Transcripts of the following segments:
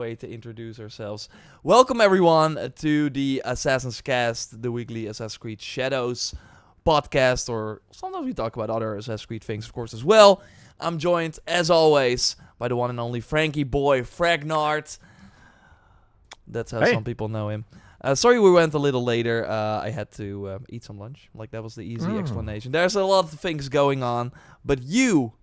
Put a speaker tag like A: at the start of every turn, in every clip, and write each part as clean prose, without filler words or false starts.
A: way to introduce ourselves. Welcome everyone to the Assassin's Cast, the weekly Assassin's Creed Shadows podcast, or sometimes we talk about other Assassin's Creed things, of course, as well. I'm joined, as always, by the one and only Frankie Boy Fragnard. That's how
B: Hey.
A: some people know him. Sorry we went a little later. I had to eat some lunch. Like, that was the easy explanation. There's a lot of things going on, but you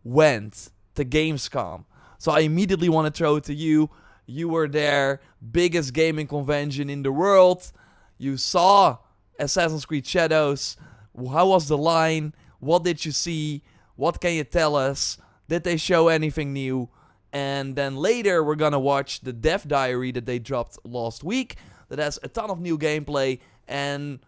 A: went to Gamescom. So I immediately want to throw it to you. You were there, biggest gaming convention in the world. You saw Assassin's Creed Shadows. How was the line? What did you see? What can you tell us? Did they show anything new? And then later we're gonna watch the Dev Diary that they dropped last week. That has a ton of new gameplay. And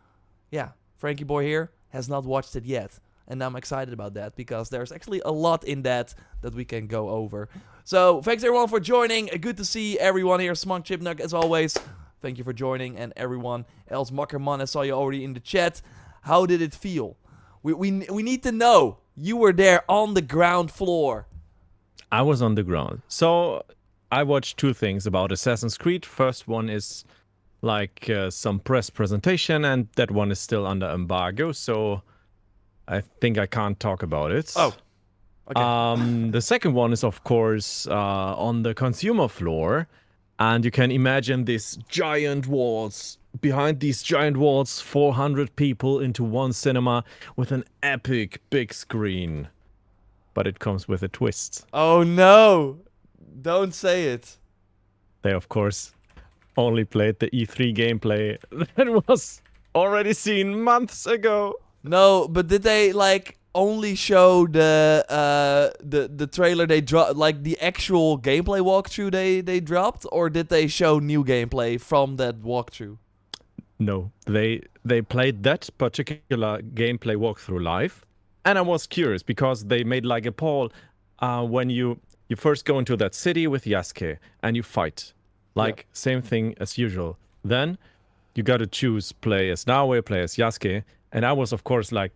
A: yeah, Frankie Boy here has not watched it yet. And I'm excited about that because there's actually a lot in that we can go over. So, thanks everyone for joining. Good to see everyone here. Smunk Chipnug, as always. Thank you for joining. And everyone else, Makkerman, I saw you already in the chat. How did it feel? We need to know. You were there on the ground floor.
B: I was on the ground. So I watched two things about Assassin's Creed. First one is like some press presentation, and that one is still under embargo, so I think I can't talk about it.
A: Oh, okay.
B: The second one is, of course, on the consumer floor, and you can imagine these giant walls. Behind these giant walls, 400 people into one cinema with an epic big screen. But it comes with a twist.
A: Oh no! Don't say it.
B: They, of course, only played the E3 gameplay that was already seen months ago.
A: No, but did they only show the trailer they dropped, like the actual gameplay walkthrough they dropped, or did they show new gameplay from that walkthrough?
B: No, they played that particular gameplay walkthrough live, and I was curious because they made like a poll when you first go into that city with Yasuke and you fight, like same thing as usual. Then you got to choose play as Naoe, play as Yasuke, and I was of course like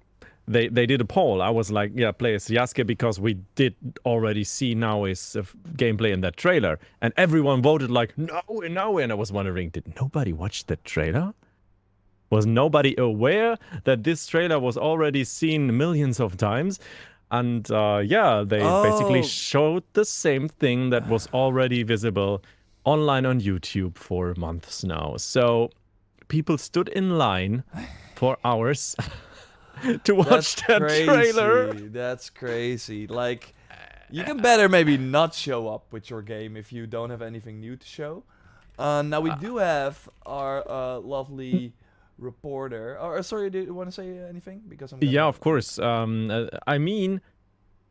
B: they did a poll. I was like, yeah, play as Yasuke because we did already see Naoe's gameplay in that trailer, and everyone voted like Naoe, and I was wondering, did nobody watch that trailer? Was nobody aware that this trailer was already seen millions of times? And they basically showed the same thing that was already visible online on YouTube for months now. So people stood in line for hours to watch that trailer.
A: That's crazy. Like, you can better maybe not show up with your game if you don't have anything new to show. Now we do have our lovely reporter. Sorry, do you want to say anything? Because
B: Yeah, of course. I mean,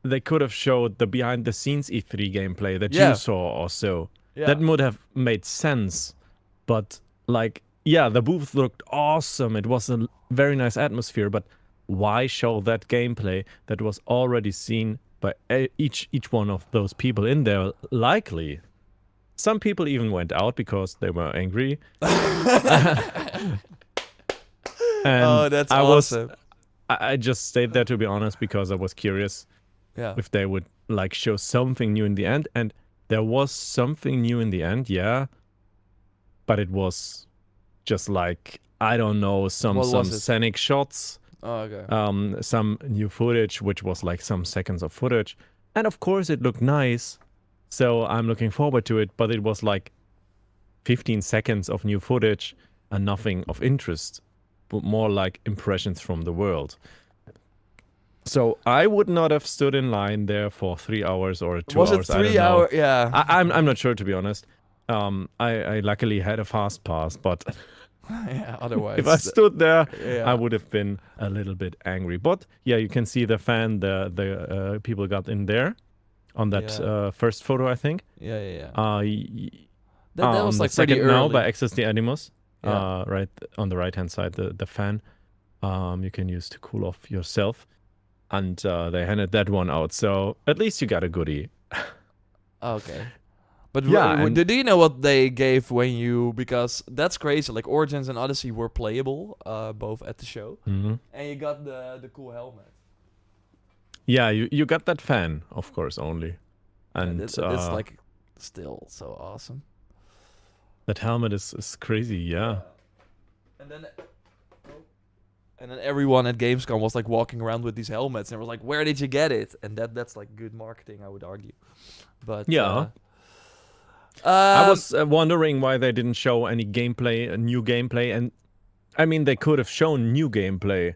B: they could have showed the behind-the-scenes E3 gameplay that you saw also.
A: Yeah.
B: That would have made sense. But, like, yeah, the booth looked awesome. It was a very nice atmosphere. But why show that gameplay that was already seen by each one of those people in there? Likely. Some people even went out because they were angry. And
A: that's awesome.
B: I just stayed there, to be honest, because I was curious if they would like show something new in the end. And there was something new in the end, yeah. But it was just like, I don't know, some scenic shots.
A: Oh, okay.
B: Some new footage, which was like some seconds of footage. And of course it looked nice. So I'm looking forward to it. But it was like 15 seconds of new footage and nothing of interest. But more like impressions from the world. So I would not have stood in line there for 3 hours or 2 hours.
A: Was it 3 hours? Yeah.
B: I'm not sure, to be honest. I luckily had a fast pass, but
A: yeah, otherwise,
B: if I stood there, I would have been a little bit angry. But yeah, you can see the fan, the people got in there on that first photo, I think.
A: Yeah.
B: That
A: was like
B: the second
A: pretty early.
B: now by Access the Animus. Right on the right hand side, the fan you can use to cool off yourself, and they handed that one out, so at least you got a goodie.
A: Okay, but
B: Yeah,
A: do you know what they gave when you, because that's crazy, like Origins and Odyssey were playable both at the show, and you got the cool helmet.
B: Yeah, you got that fan, of course, only, and
A: it's like Still so awesome.
B: That helmet is crazy, yeah.
A: And then everyone at Gamescom was like walking around with these helmets and was like, "Where did you get it?" And that's like good marketing, I would argue. But
B: Yeah. I was wondering why they didn't show any gameplay, new gameplay, and I mean they could have shown new gameplay.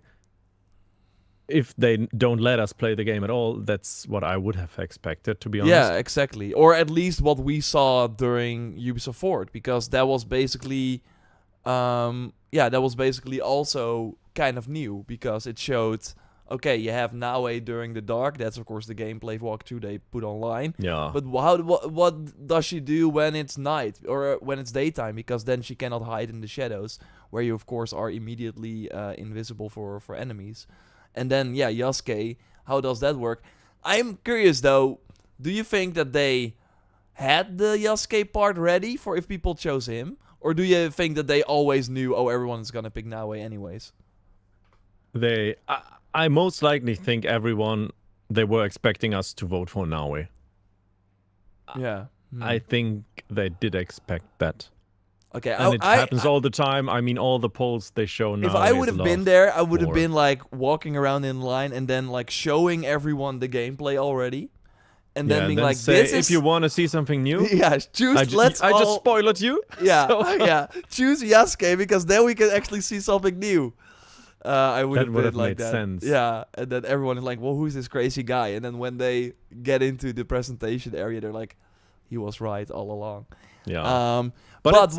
B: If they don't let us play the game at all, that's what I would have expected, to be honest.
A: Yeah, exactly. Or at least what we saw during Ubisoft Forward, because that was basically, that was basically also kind of new, because it showed, okay, you have Naue during the dark. That's of course the gameplay walkthrough they put online.
B: Yeah.
A: But what does she do when it's night or when it's daytime? Because then she cannot hide in the shadows, where you of course are immediately invisible for enemies. And then, Yasuke, how does that work? I'm curious, though. Do you think that they had the Yasuke part ready for if people chose him? Or do you think that they always knew, everyone's gonna pick Naue anyways?
B: I most likely think they were expecting us to vote for Naue.
A: Yeah.
B: I think they did expect that.
A: Okay,
B: and it happens all the time. I mean, all the polls they show now.
A: If I would have been there, I would have been like walking around in line and then like showing everyone the gameplay already, and then being like,
B: say,
A: "This is."
B: If you want to see something new,
A: choose.
B: I just spoiled you.
A: Yeah,
B: so.
A: choose Yasuke because then we can actually see something new. I would have been like
B: made
A: that.
B: Sense.
A: Yeah, and then everyone is like, "Well, who's this crazy guy?" And then when they get into the presentation area, they're like, "He was right all along."
B: Yeah. But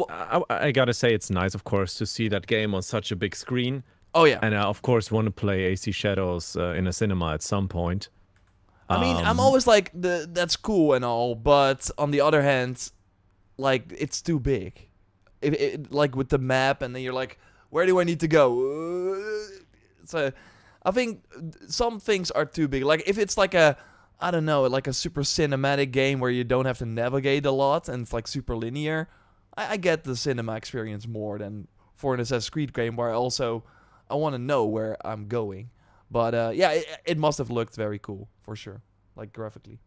B: I gotta say, it's nice, of course, to see that game on such a big screen.
A: Oh yeah.
B: And I, of course, want to play AC Shadows in a cinema at some point.
A: I mean, I'm always like, that's cool and all, but on the other hand, like, it's too big. Like with the map, and then you're like, where do I need to go? So, I think some things are too big. Like if it's like I don't know, like a super cinematic game where you don't have to navigate a lot and it's like super linear. I get the cinema experience more than for an Assassin's Creed game where I want to know where I'm going. But it must have looked very cool for sure, like graphically,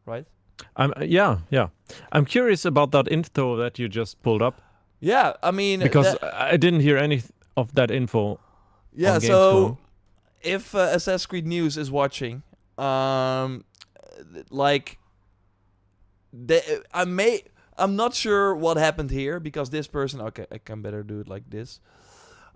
A: right?
B: Yeah. I'm curious about that info that you just pulled up.
A: Yeah, I mean
B: because I didn't hear any of that info.
A: Yeah,
B: on
A: so if Assassin's Creed News is watching, I'm not sure what happened here because this person. Okay, I can better do it like this.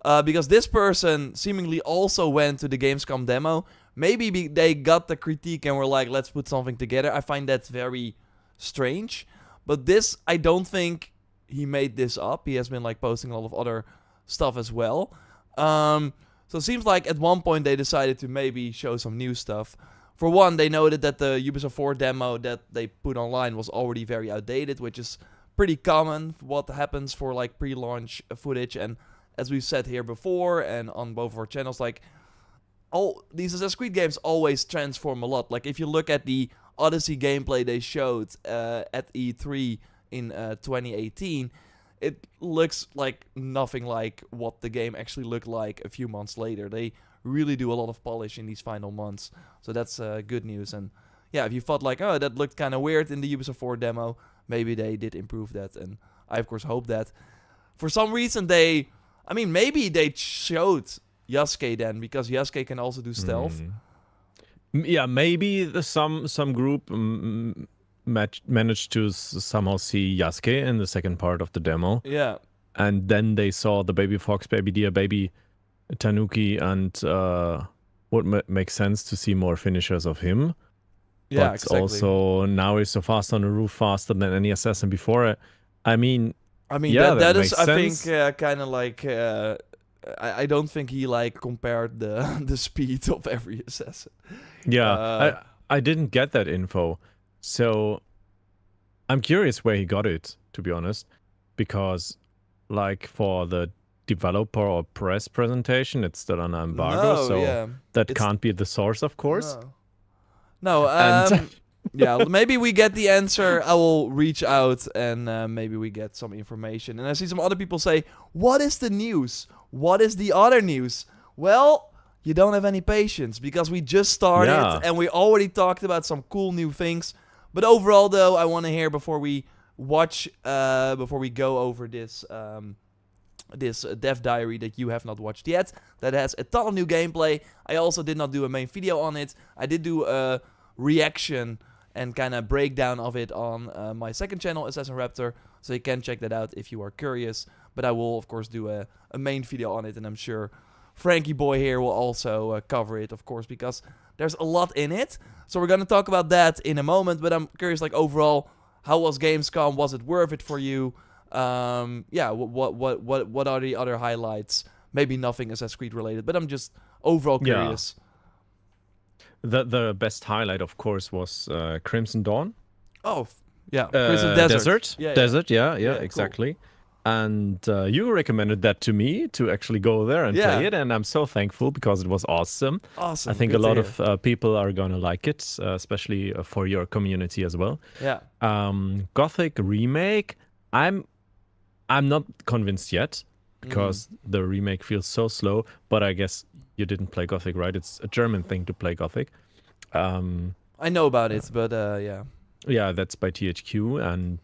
A: Because this person seemingly also went to the Gamescom demo. Maybe they got the critique and were like, let's put something together. I find that very strange. But this, I don't think he made this up. He has been like posting a lot of other stuff as well. So it seems like at one point they decided to maybe show some new stuff. For one, they noted that the Ubisoft 4 demo that they put online was already very outdated, which is pretty common for what happens for like pre-launch footage. And as we've said here before and on both of our channels, like all these Assassin's Creed games always transform a lot. Like if you look at the Odyssey gameplay they showed at E3 in 2018, it looks like nothing like what the game actually looked like a few months later. They really do a lot of polish in these final months. So that's good news. And yeah, if you thought like, oh, that looked kind of weird in the Ubisoft 4 demo, maybe they did improve that. And I, of course, hope that. For some reason, maybe they showed Yasuke then, because Yasuke can also do stealth.
B: Yeah, maybe some group managed to somehow see Yasuke in the second part of the demo.
A: Yeah.
B: And then they saw the baby fox, baby deer, baby Tanuki, and would make sense to see more finishers of him.
A: Yeah,
B: but
A: exactly.
B: also now he's so fast on the roof, faster than any assassin before. I mean,
A: that is,
B: sense.
A: I think, kind of like. I don't think he like compared the speed of every assassin.
B: Yeah, I didn't get that info, so I'm curious where he got it, to be honest, because like for the developer or press presentation, it's still on embargo, that can't be the source, of course.
A: No, yeah, maybe we get the answer. I will reach out and maybe we get some information. And I see some other people say, what is the news? What is the other news? Well, you don't have any patience because we just started and we already talked about some cool new things. But overall, though, I want to hear before we go over this dev diary that you have not watched yet, that has a ton of new gameplay. I also did not do a main video on it. I did do a reaction and kind of breakdown of it on my second channel, JorRaptor, so you can check that out if you are curious. But I will, of course, do a main video on it, and I'm sure Frankie Boy here will also cover it, of course, because there's a lot in it. So we're going to talk about that in a moment, but I'm curious, like, overall, how was Gamescom? Was it worth it for you? Yeah, what are the other highlights? Maybe nothing Assassin's Creed related, but I'm just overall curious.
B: The best highlight, of course, was Crimson Dawn.
A: Oh, yeah, Crimson Desert.
B: Yeah, exactly. Cool. And you recommended that to me to actually go there and play it, and I'm so thankful because it was awesome.
A: Awesome.
B: I think a lot of people are gonna like it, especially for your community as well.
A: Yeah.
B: Gothic remake. I'm not convinced yet because the remake feels so slow. But I guess you didn't play Gothic, right? It's a German thing to play Gothic.
A: I know about it, but yeah.
B: Yeah, that's by THQ, and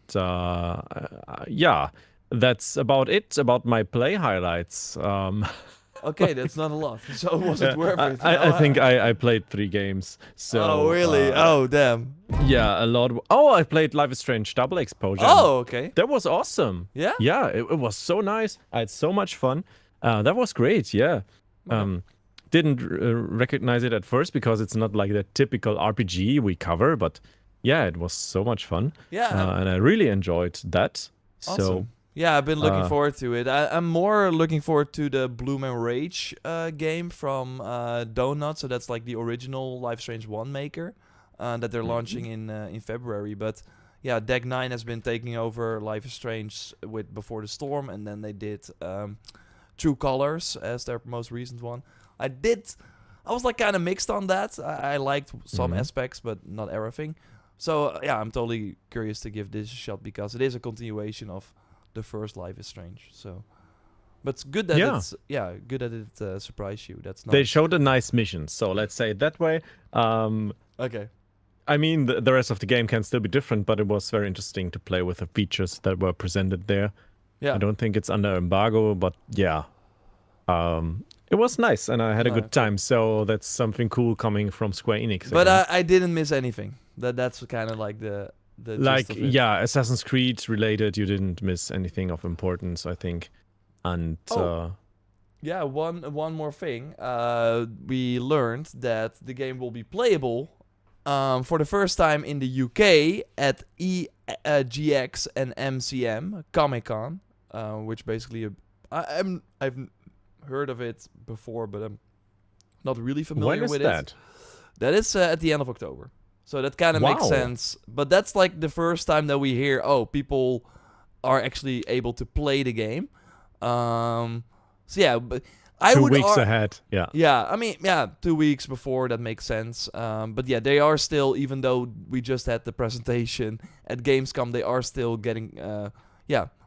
B: yeah. That's about it, about my play highlights.
A: Okay, that's not a lot. So was it worth it?
B: I think I played 3 games. So,
A: oh, really? Oh, damn.
B: Yeah, a lot. I played Life is Strange Double Exposure.
A: Oh, okay.
B: That was awesome.
A: Yeah?
B: Yeah, it was so nice. I had so much fun. That was great, yeah. Didn't recognize it at first because it's not like the typical RPG we cover, but yeah, it was so much fun.
A: Yeah.
B: And I really enjoyed that.
A: Awesome.
B: So...
A: Yeah, I've been looking forward to it. I'm more looking forward to the Bloom and Rage game from Donut. So that's like the original Life is Strange 1 maker that they're launching in February. But yeah, Deck 9 has been taking over Life is Strange with Before the Storm. And then they did True Colors as their most recent one. I was like kind of mixed on that. I liked some aspects, but not everything. So yeah, I'm totally curious to give this a shot because it is a continuation of the first Life is Strange. So, but it's good that it surprised you. That's nice.
B: They showed a nice mission, so let's say it that way.
A: Okay.
B: I mean, the rest of the game can still be different, but it was very interesting to play with the features that were presented there.
A: Yeah.
B: I don't think it's under embargo, but yeah. It was nice, and I had a good time. So that's something cool coming from Square Enix.
A: But I didn't miss anything. That's kind of like the
B: like, yeah, Assassin's Creed related, you didn't miss anything of importance, I think. And
A: yeah, one more thing. We learned that the game will be playable for the first time in the UK at EGX and MCM Comic-Con, which basically I've heard of it before, but I'm not really familiar with it.
B: When is that?
A: That is at the end of October. So that kind of makes sense. But that's like the first time that we hear, people are actually able to play the game. So yeah, but I
B: 2
A: would...
B: 2 weeks ahead, yeah.
A: Yeah, I mean, 2 weeks before, that makes sense. But yeah, they are still, even though we just had the presentation at Gamescom, they are still getting,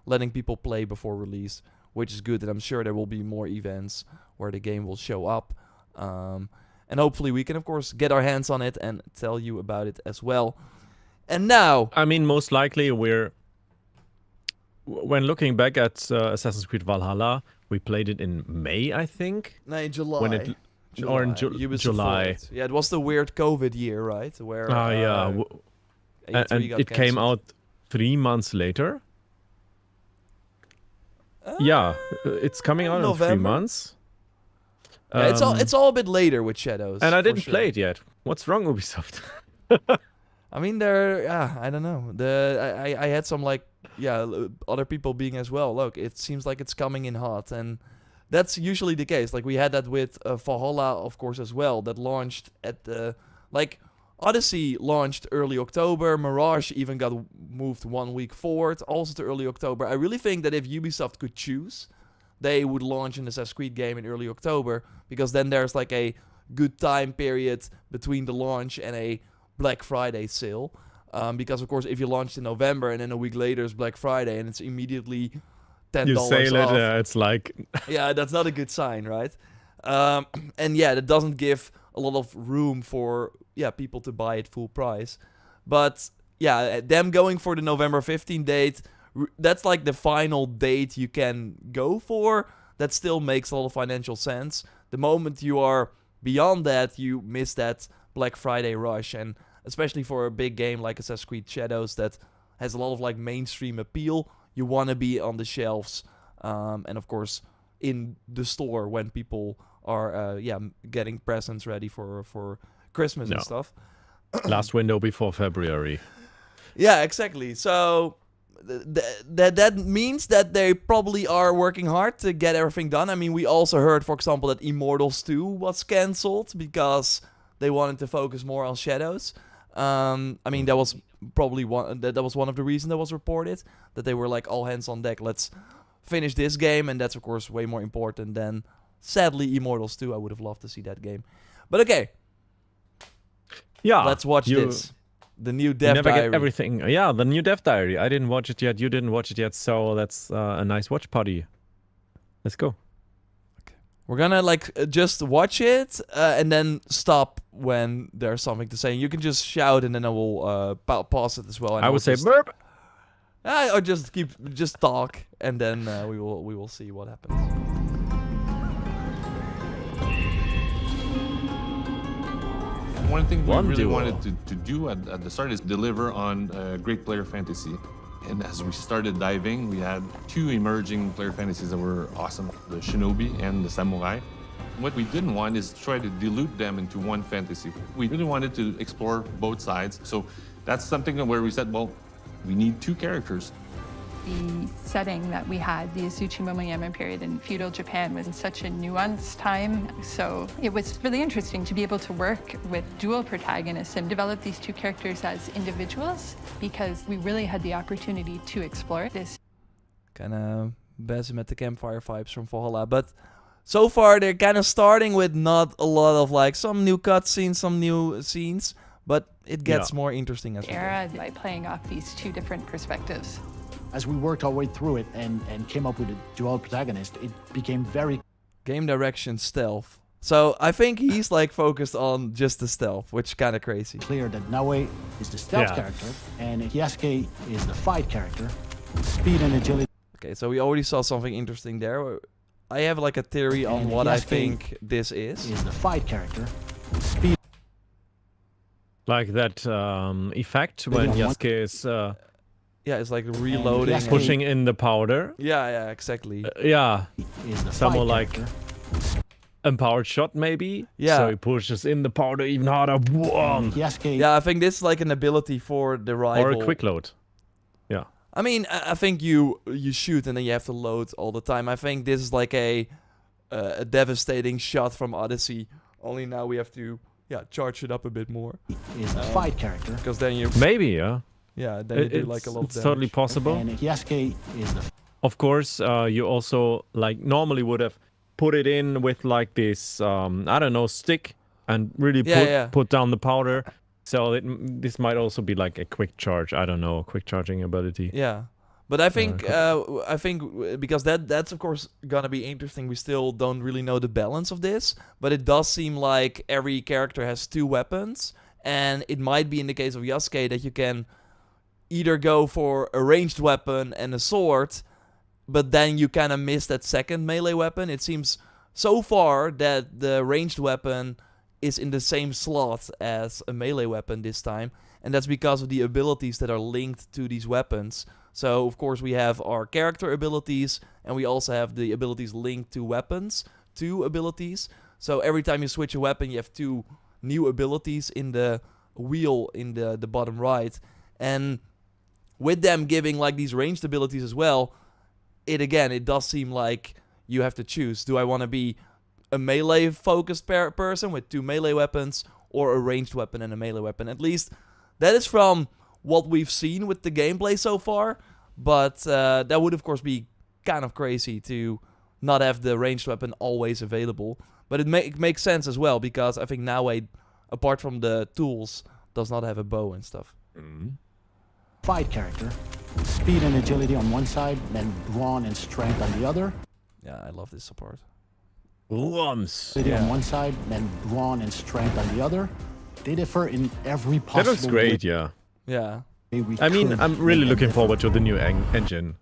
A: letting people play before release, which is good. And I'm sure there will be more events where the game will show up. And hopefully we can, of course, get our hands on it and tell you about it as well. And now...
B: I mean, most likely when looking back at Assassin's Creed Valhalla, we played it in May, I think?
A: No, in July.
B: Or in July.
A: Yeah, it was the weird COVID year, right? Where
B: yeah. And it came out 3 months later. Yeah, it's coming out in 3 months.
A: Yeah, it's all a bit later with Shadows.
B: And I didn't play it yet. What's wrong, Ubisoft?
A: I mean, I don't know. I had some other people being as well. Look, it seems like it's coming in hot, and that's usually the case. Like we had that with Valhalla, of course, as well. That launched at Odyssey launched early October. Mirage even got moved 1 week forward, also to early October. I really think that if Ubisoft could choose, they would launch an Assassin's Creed game in early October, because then there's like a good time period between the launch and a Black Friday sale. Because, of course, if you launched in November and then a week later is Black Friday and it's immediately $10
B: you sale
A: off.
B: it, it's like...
A: yeah, that's not a good sign, right? And yeah, that doesn't give a lot of room for people to buy it full price. But yeah, them going for the November 15 date, that's like the final date you can go for. That still makes a lot of financial sense. The moment you are beyond that, you miss that Black Friday rush, and especially for a big game like Assassin's Creed Shadows that has a lot of like mainstream appeal, you want to be on the shelves, and of course in the store when people are getting presents ready for Christmas and stuff.
B: Last window before February.
A: Yeah, exactly. So that means that they probably are working hard to get everything done. I mean, we also heard, for example, that Immortals 2 was cancelled because they wanted to focus more on Shadows. I mean, that was probably that was one of the reasons that was reported, that they were like all hands on deck. Let's finish this game, and that's of course way more important than, sadly, Immortals 2. I would have loved to see that game, but okay.
B: Yeah,
A: let's watch this. The new Dev
B: never
A: Diary.
B: get everything. Yeah, the new Dev Diary. I didn't watch it yet. You didn't watch it yet, so that's a nice watch party. Let's go.
A: Okay. We're gonna like just watch it and then stop when there's something to say. You can just shout, and then I will pause it as well. And
B: I would say burp.
A: Or just talk, and then we will see what happens.
C: One thing we really wanted to do at the start is deliver on great player fantasy. And as we started diving, we had two emerging player fantasies that were awesome, the Shinobi and the Samurai. What we didn't want is try to dilute them into one fantasy. We really wanted to explore both sides. So that's something where we said, well, we need two characters.
D: The setting that we had, the Azuchi Momoyama period in feudal Japan, was such a nuanced time. So it was really interesting to be able to work with dual protagonists and develop these two characters as individuals, because we really had the opportunity to explore this.
A: Kind of bezig met the campfire vibes from Valhalla, but so far they're kind of starting with not a lot of like some new cutscenes, some new scenes, but it gets more interesting as we go.
D: By playing off these two different perspectives.
E: As we worked our way through it and came up with a dual protagonist, it became very...
A: Game direction, stealth. So I think he's like focused on just the stealth, which is kind of crazy.
E: Clear that Naue is the stealth character and Yasuke is the fight character. Speed and agility.
A: Okay, so we already saw something interesting there. I have like a theory on what I think this is.
E: Is the fight character. Speed.
B: Like that effect when Yasuke is...
A: yeah, it's like reloading.
B: Pushing in the powder.
A: Yeah, exactly.
B: Yeah. Someone like
E: character.
B: empowered shot maybe.
A: Yeah.
B: So he pushes in the powder even harder.
E: Yasuke.
A: Yeah, I think this is like an ability for the rival.
B: Or a quick load. Yeah.
A: I mean, I think you shoot and then you have to load all the time. I think this is like a devastating shot from Odyssey. Only now we have to charge it up a bit more.
E: Is the fight character.
A: Because then you...
B: Maybe, yeah.
A: Yeah, then you do like a lot of damage.
B: It's totally possible.
E: And Yasuke is the...
B: Of course, you also like normally would have put it in with like this, I don't know, stick and really put down the powder. So this might also be like a quick charge. I don't know, a quick charging ability.
A: Yeah, but I think because that's of course gonna be interesting. We still don't really know the balance of this, but it does seem like every character has two weapons, and it might be in the case of Yasuke that you can either go for a ranged weapon and a sword, but then you kind of miss that second melee weapon. It seems so far that the ranged weapon is in the same slot as a melee weapon this time, and that's because of the abilities that are linked to these weapons. So, of course, we have our character abilities, and we also have the abilities linked to weapons, two abilities. So every time you switch a weapon, you have two new abilities in the wheel in the bottom right, and with them giving like these ranged abilities as well, it does seem like you have to choose. Do I want to be a melee focused person with two melee weapons, or a ranged weapon and a melee weapon? At least that is from what we've seen with the gameplay so far, but that would of course be kind of crazy to not have the ranged weapon always available. But it makes sense as well, because I think Naue, apart from the tools, does not have a bow and stuff.
E: Fight character. Speed and agility on one side, then brawn and strength on the other.
A: Yeah, I love this support.
E: Agility on one side, then brawn and strength on the other. They differ in every possible
B: That looks great, yeah.
A: Yeah.
B: I mean, I'm really looking forward to the new engine.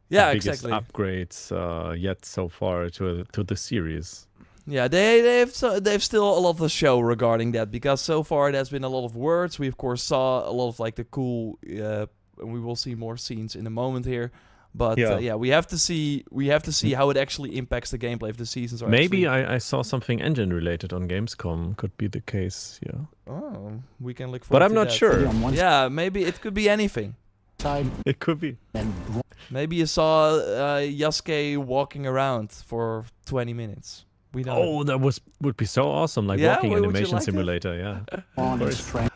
A: Yeah,
B: The biggest
A: exactly.
B: upgrades yet so far to the series.
A: Yeah, they've still a lot to show regarding that, because so far there's been a lot of words. We of course saw a lot of like the cool, and we will see more scenes in a moment here. But
B: Yeah.
A: we have to see how it actually impacts the gameplay if the seasons are.
B: Maybe
A: actually...
B: I saw something engine related on Gamescom. Could be the case. Yeah.
A: Oh, we can look
B: But
A: forward.
B: I'm
A: to
B: not
A: that.
B: sure.
E: On one
A: Yeah, maybe it could be anything.
E: side,
B: It could be.
E: and
A: Maybe you saw Yasuke walking around for 20 minutes. We don't.
B: Oh, that would be so awesome! Like
A: Yeah?
B: walking
A: Would you
B: animation
A: like that?
B: simulator. Yeah.
E: Brawn and
B: course.
E: strength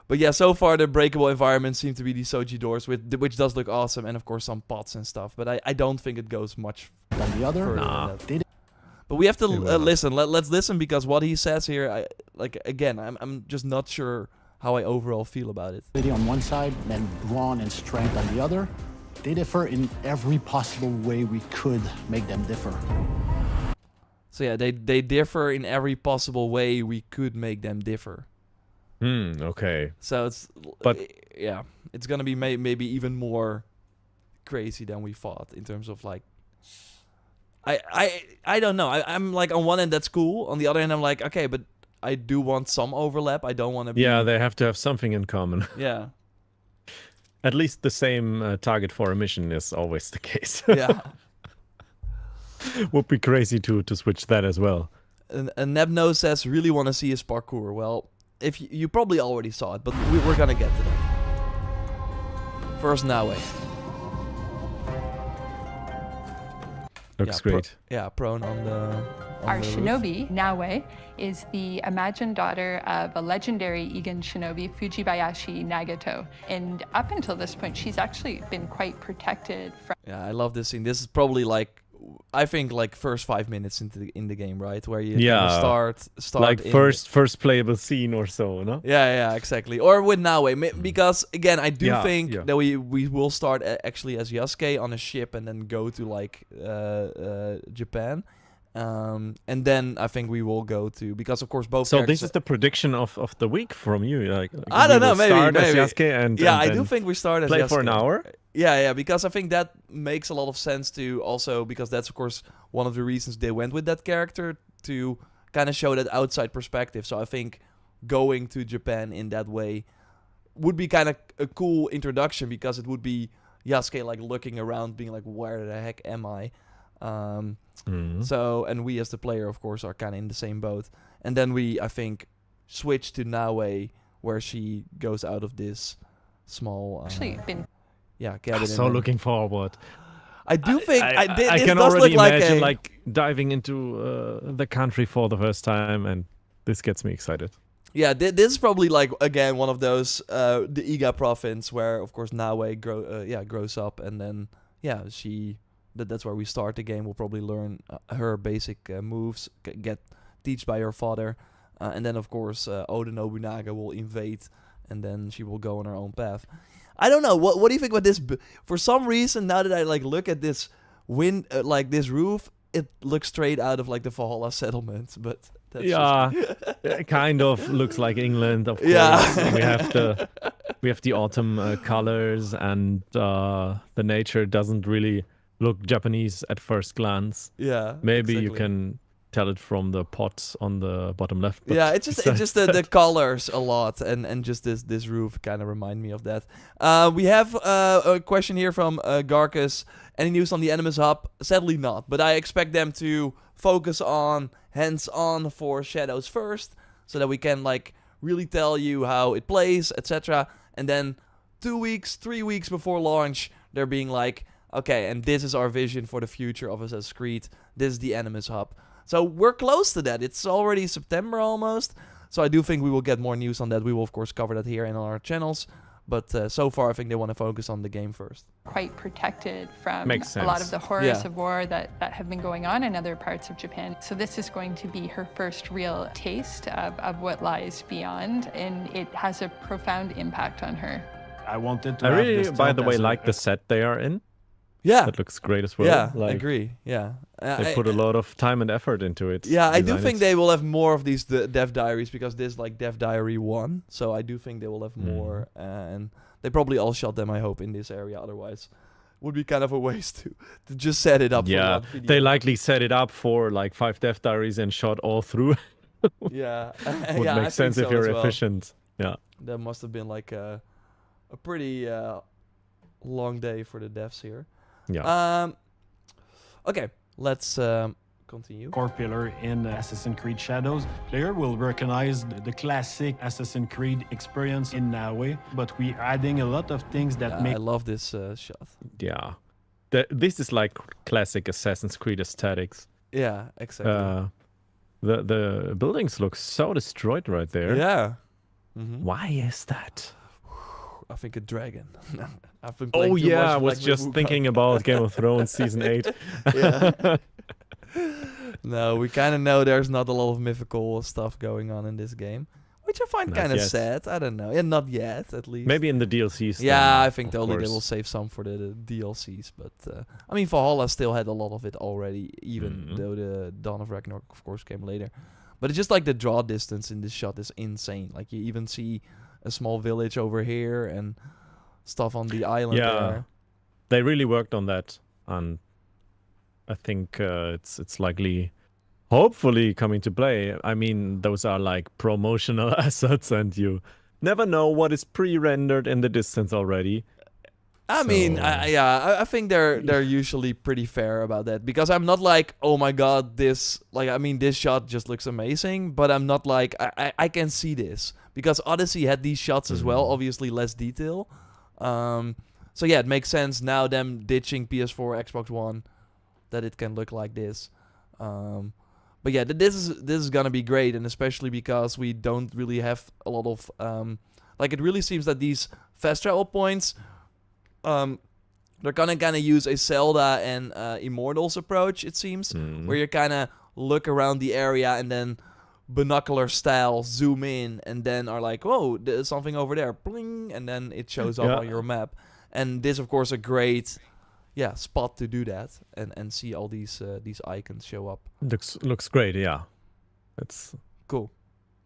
A: But yeah, so far the breakable environments seem to be these Soji doors, which does look awesome, and of course some pots and stuff. But I don't think it goes much
E: on the other.
A: further
B: Nah.
A: than that.
E: Did
A: But we have to
B: It will not.
A: listen. Let's listen, because what he says here, I'm just not sure how I overall feel about it.
E: agility on one side and brawn and strength on the other. They differ in every possible way we could make them differ.
A: So yeah, they differ in every possible way we could make them differ.
B: Okay.
A: So it's yeah, it's gonna be maybe even more crazy than we thought in terms of like. I don't know. I'm like, on one end that's cool. On the other end I'm like, okay, but I do want some overlap. I don't want to be.
B: Yeah, they have to have something in common.
A: Yeah.
B: At least the same target for a mission is always the case.
A: Yeah.
B: Would be crazy to switch that as well.
A: And Nebno says, really want to see his parkour. Well, if you probably already saw it, but we're gonna get to that. First, Naue.
B: Looks
A: Yeah,
B: great.
A: prone on the.
D: Our
A: the roof.
D: shinobi, Naue, is the imagined daughter of a legendary Egan shinobi, Fujibayashi Nagato. And up until this point, she's actually been quite protected from.
A: Yeah, I love this scene. This is probably like, I think like first 5 minutes in the game, right, where you
B: Yeah.
A: start
B: Like
A: in-
B: first playable scene or so, no?
A: Yeah, exactly. Or with Naue, because again, I do
B: Yeah,
A: think
B: yeah.
A: that we will start actually as Yasuke on a ship and then go to like Japan, and then I think we will go to, because of course both.
B: So
A: characters-
B: this is the prediction of the week from you. Like
A: I don't
B: we
A: know,
B: will
A: maybe,
B: start as
A: maybe.
B: Yasuke and
A: yeah,
B: and
A: I do
B: then
A: think we start as
B: play
A: Yasuke.
B: for an hour.
A: Yeah, because I think that makes a lot of sense to also, because that's of course one of the reasons they went with that character, to kind of show that outside perspective. So I think going to Japan in that way would be kind of a cool introduction, because it would be Yasuke like looking around, being like, where the heck am I? So, and we as the player, of course, are kind of in the same boat. And then we, I think, switch to Naue, where she goes out of this small
D: Actually, been.
A: cabin.
B: So looking forward.
A: I do think
B: I
A: this
B: can
A: does
B: already
A: look like
B: imagine
A: a,
B: like diving into the country for the first time, and this gets me excited.
A: yeah. This is probably like, again, one of those the Iga province where of course Naue grows up, and then that's where we start the game. We'll probably learn her basic moves, get teach by her father, and then of course Oda Nobunaga will invade, and then she will go on her own path. I don't know. What do you think about this? For some reason, now that I like look at this like this roof, it looks straight out of like the Valhalla settlement. But that's
B: It kind of looks like England, of course.
A: Yeah.
B: we have the autumn colors, and the nature doesn't really look Japanese at first glance.
A: yeah.
B: Maybe you
A: exactly.
B: can tell it from the pots on the bottom left. But
A: Yeah, it's just the colors a lot, and just this roof kind of remind me of that. We have a question here from Garcus. Any news on the Animus Hub? Sadly not, but I expect them to focus on hands-on for Shadows first, so that we can like really tell you how it plays, etc. And then 2 weeks, 3 weeks before launch, they're being like, okay, and this is our vision for the future of Assassin's Creed. This is the Animus Hub. So we're close to that. It's already September almost. So I do think we will get more news on that. We will, of course, cover that here in our channels. But so far, I think they want to focus on the game first.
D: Quite protected from
B: Makes
D: a lot
B: sense.
D: of the horrors
A: Yeah.
D: of war that have been going on in other parts of Japan. So this is going to be her first real taste of what lies beyond, and it has a profound impact on her.
E: I wanted to
B: I
E: have
B: really,
E: this
B: by the
E: taught
B: way,
E: as a-
B: like the set they are in.
A: Yeah,
B: That looks great as well.
A: yeah,
B: Like,
A: agree. Yeah,
B: they put a lot of time and effort into it.
A: Yeah, I do
B: design
A: think
B: it.
A: they will have more of these Dev Diaries, because this is like Dev Diary 1. So I do think they will have more, and They probably all shot them, I hope, in this area. Otherwise, would be kind of a waste to just set it up.
B: Yeah,
A: for one video.
B: they likely set it up for like 5 Death Diaries and shot all through.
A: Yeah,
B: Would
A: yeah,
B: make
A: I
B: sense
A: think
B: if
A: so
B: you're
A: as well.
B: efficient. Yeah.
A: That must have been like a pretty long day for the devs here.
B: Yeah.
A: Okay, let's continue.
E: Core pillar in Assassin's Creed Shadows. Player will recognize the classic Assassin's Creed experience in Naue, but we're adding a lot of things that
A: I
E: make
A: love this shot.
B: Yeah. This is like classic Assassin's Creed aesthetics.
A: Yeah, exactly.
B: The buildings look so destroyed right there.
A: Yeah. Mm-hmm.
B: Why is that?
A: I think a dragon. I've been
B: Oh
A: playing too
B: yeah,
A: much
B: I was
A: Black
B: just
A: Myth
B: thinking
A: Wukong.
B: about Game of Thrones season 8.
A: Yeah. No, we kind of know there's not a lot of mythical stuff going on in this game, which I find
B: Not
A: kind of
B: yet.
A: sad. I don't know. Yeah, not yet, at least.
B: Maybe in the DLCs.
A: Yeah,
B: then,
A: I think
B: of
A: totally they
B: course.
A: will save some for the DLCs. But I mean, Valhalla still had a lot of it already, even
B: Mhm.
A: though the Dawn of Ragnarok, of course, came later. But it's just like the draw distance in this shot is insane. Like you even see a small village over here and stuff on the island
B: Yeah.
A: there.
B: They really worked on that, and I think it's likely, hopefully, coming to play. I mean, those are like promotional assets, and you never know what is pre-rendered in the distance already.
A: I mean,
B: So-
A: I think they're usually pretty fair about that, because I'm not like, oh my god, this shot just looks amazing, but I'm not like, I can see this, because Odyssey had these shots as well, obviously less detail. So yeah, it makes sense now them ditching PS4, Xbox One, that it can look like this. But yeah, this is gonna be great, and especially because we don't really have a lot of like, it really seems that these fast travel points, they're gonna kind of use a Zelda and Immortals approach, it seems, where you kind of look around the area and then binocular style zoom in, and then are like, whoa, there's something over there, bling, and then it shows up
B: Yeah.
A: on your map. And this, of course, a great spot to do that and see all these icons show up.
B: Looks great. Yeah, it's
A: Cool.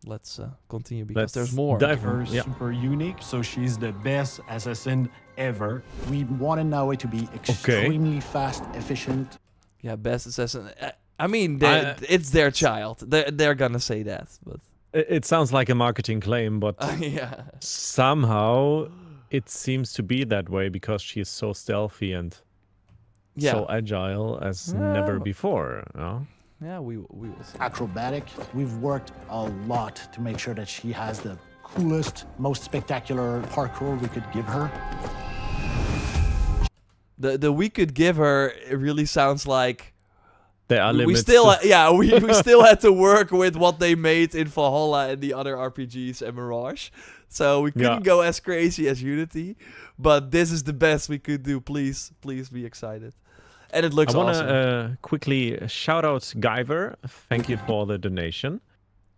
A: Let's continue, because
B: let's
A: there's more.
B: dive.
E: her
B: Yeah.
E: super unique, so she's the best assassin ever. We wanted Naue to be extremely fast, efficient.
A: Yeah, best assassin. I mean, it's their child. They're gonna say that, but
B: It sounds like a marketing claim, but
A: yeah.
B: somehow it seems to be that way because she is so stealthy and
A: Yeah.
B: so agile as never before. No?
A: Yeah, we will see.
E: Acrobatic. We've worked a lot to make sure that she has the coolest, most spectacular parkour we could give her.
A: The we could give her, it really sounds like
B: There are
A: we
B: limits.
A: still
B: to-
A: we still had to work with what they made in Valhalla and the other RPGs and Mirage. So we couldn't
B: Yeah.
A: go as crazy as Unity, but this is the best we could do. Please be excited. And it looks
B: I want
A: awesome.
B: to quickly shout out Guyver. Thank you for the donation.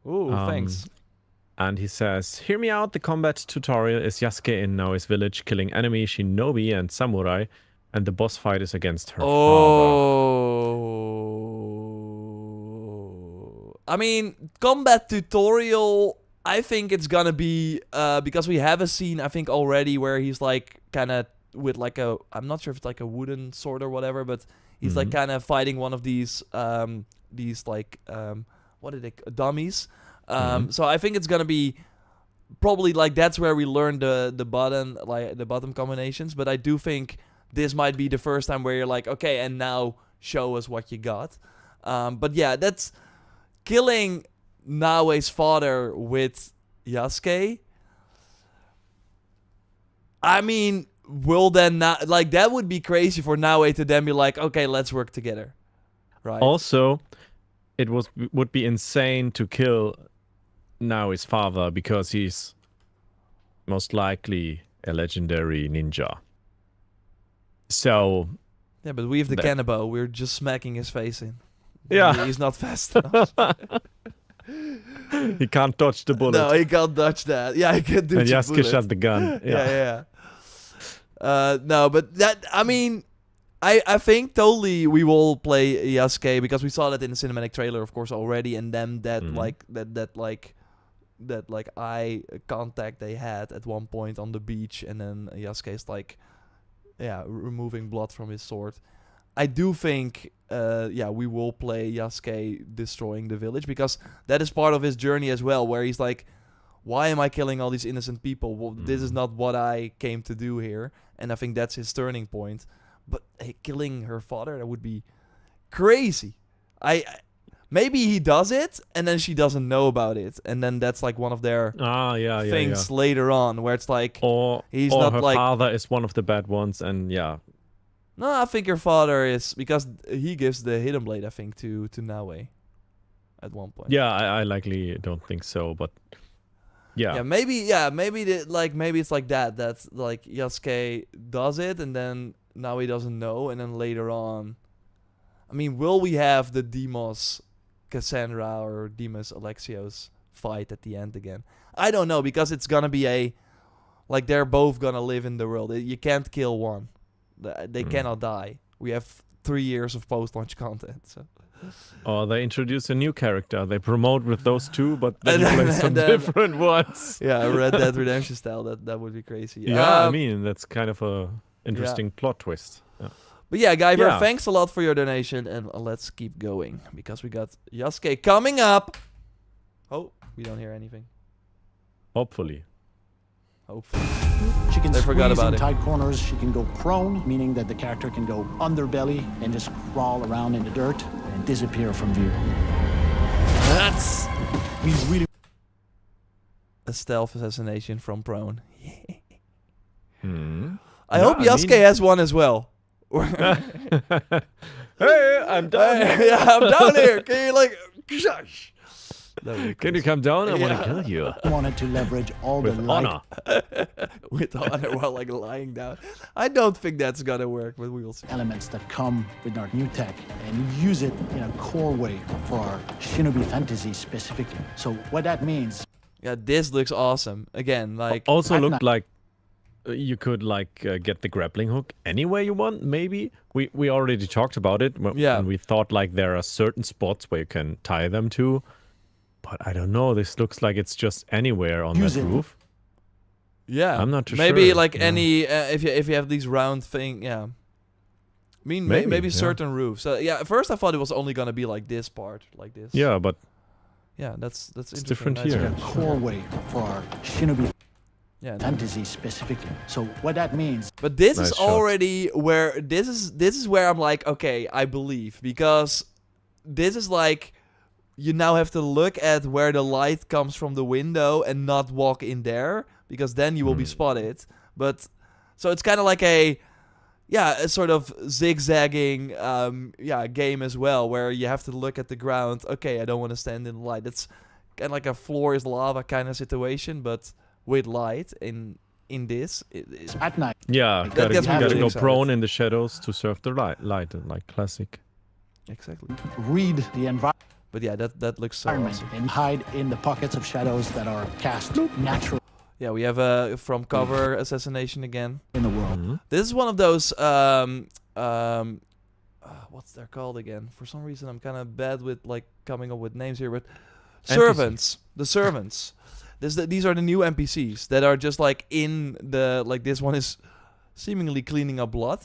A: Ooh, thanks.
B: And he says, hear me out. The combat tutorial is Yasuke in Naue's village, killing enemy shinobi and samurai, and the boss fight is against her father.
A: Oh. I mean, combat tutorial, I think it's gonna be, because we have a scene, I think, already where he's like kind of with like I'm not sure if it's like a wooden sword or whatever, but he's like kind of fighting one of these like, what are they, dummies. So I think it's gonna be probably like, that's where we learn the button combinations. But I do think this might be the first time where you're like, okay, and now show us what you got. But yeah, that's killing Naue's father with Yasuke. I mean, will then not, like, that would be crazy for Naue to then be like, okay, let's work together, right?
B: Also, it would be insane to kill Naue's father because he's most likely a legendary ninja. So
A: Yeah, but we have the Cannibal. We're just smacking his face in.
B: Yeah.
A: He's not fast enough.
B: he can't dodge the bullet.
A: No, he can't dodge that. Yeah, he can do
B: and
A: the
B: Yasuke
A: bullet.
B: shot the gun.
A: Yeah. No, but that, I mean, I think totally we will play Yasuke, because we saw that in the cinematic trailer, of course, already, and then that like that like eye contact they had at one point on the beach, and then Yasuke's like, removing blood from his sword. I do think, we will play Yasuke destroying the village, because that is part of his journey as well, where he's like, why am I killing all these innocent people? Well, this is not what I came to do here. And I think that's his turning point. But killing her father, that would be crazy. Maybe he does it, and then she doesn't know about it. And then that's like one of their things later on, where it's like,
B: or
A: not
B: her
A: like...
B: father is one of the bad ones, and
A: No, I think her father is, because he gives the hidden blade, I think, to Naue at one point.
B: Yeah, I likely don't think so, but
A: maybe it's like that. That's like Yasuke does it, and then now he doesn't know, and then later on, I mean, will we have the Demos Cassandra or Demos Alexios fight at the end again? I don't know, because it's gonna be they're both gonna live in the world. You can't kill one. They cannot die. We have 3 years of post-launch content. So.
B: Or they introduce a new character. They promote with those two, but then you play some different ones.
A: Yeah, Red Dead Redemption style. That would be crazy.
B: Yeah, I mean, that's kind of a interesting plot twist. Yeah.
A: But yeah, Guyver, thanks a lot for your donation, and let's keep going, because we got Yasuke coming up. Oh, we don't hear anything.
B: Hopefully.
F: She can
A: forgot
F: squeeze
A: about
F: in
A: it.
F: tight corners. She can go prone, meaning that the character can go underbelly and just crawl around in the dirt and disappear from view.
A: That's
F: We really
A: a stealth assassination from prone.
B: I
A: hope Yasuke has one as well.
B: Hey, I'm down here.
A: Yeah, I'm down here. Can you like... Shush.
B: Can you come down? I want to kill you.
F: wanted to leverage all the
B: With
F: light
B: honor.
A: With honor while like lying down. I don't think that's gonna work, but we will see.
F: elements that come with our new tech and use it in a core way for our Shinobi fantasy specifically. So what that means...
A: Yeah, this looks awesome. Again, like...
B: Also
F: At
B: looked like you could get the grappling hook any way you want, maybe. We already talked about it. And we thought like there are certain spots where you can tie them to. But I don't know. This looks like it's just anywhere on
F: Use
B: that
F: it.
B: roof.
A: Yeah,
B: I'm not too
A: maybe
B: sure.
A: like any if you have these round thing, I mean, maybe certain roofs. At first I thought it was only gonna be like this part, like this.
B: Yeah, but
A: yeah, that's
B: it's
A: interesting.
B: different
A: Nice
B: here.
A: catch.
F: core way for our Shinobi
A: Yeah,
F: fantasy specifically. So what that means...
A: but this
B: Nice
A: is
B: shot.
A: already where this is where I'm like, okay, I believe, because this is like you now have to look at where the light comes from the window and not walk in there, because then you will be spotted. But so it's kind of like a sort of zigzagging game as well, where you have to look at the ground. Okay, I don't want to stand in the light. It's kind of like a floor is lava kind of situation, but with light. In this, it's
F: At night,
B: yeah,
A: That gets me
B: gotta
A: really
B: go
A: excited.
B: prone in the shadows to surf the light, like classic.
A: exactly.
F: read the environment
A: But yeah, that looks so awesome.
F: and hide in the pockets of shadows that are cast naturally
A: Yeah, we have a from cover assassination again.
F: in the world.
B: Mm-hmm.
A: This is one of those what's they're called again? For some reason, I'm kind of bad with like coming up with names here, but servants. The servants. These are the new NPCs that are just like in the like. This one is seemingly cleaning up blood,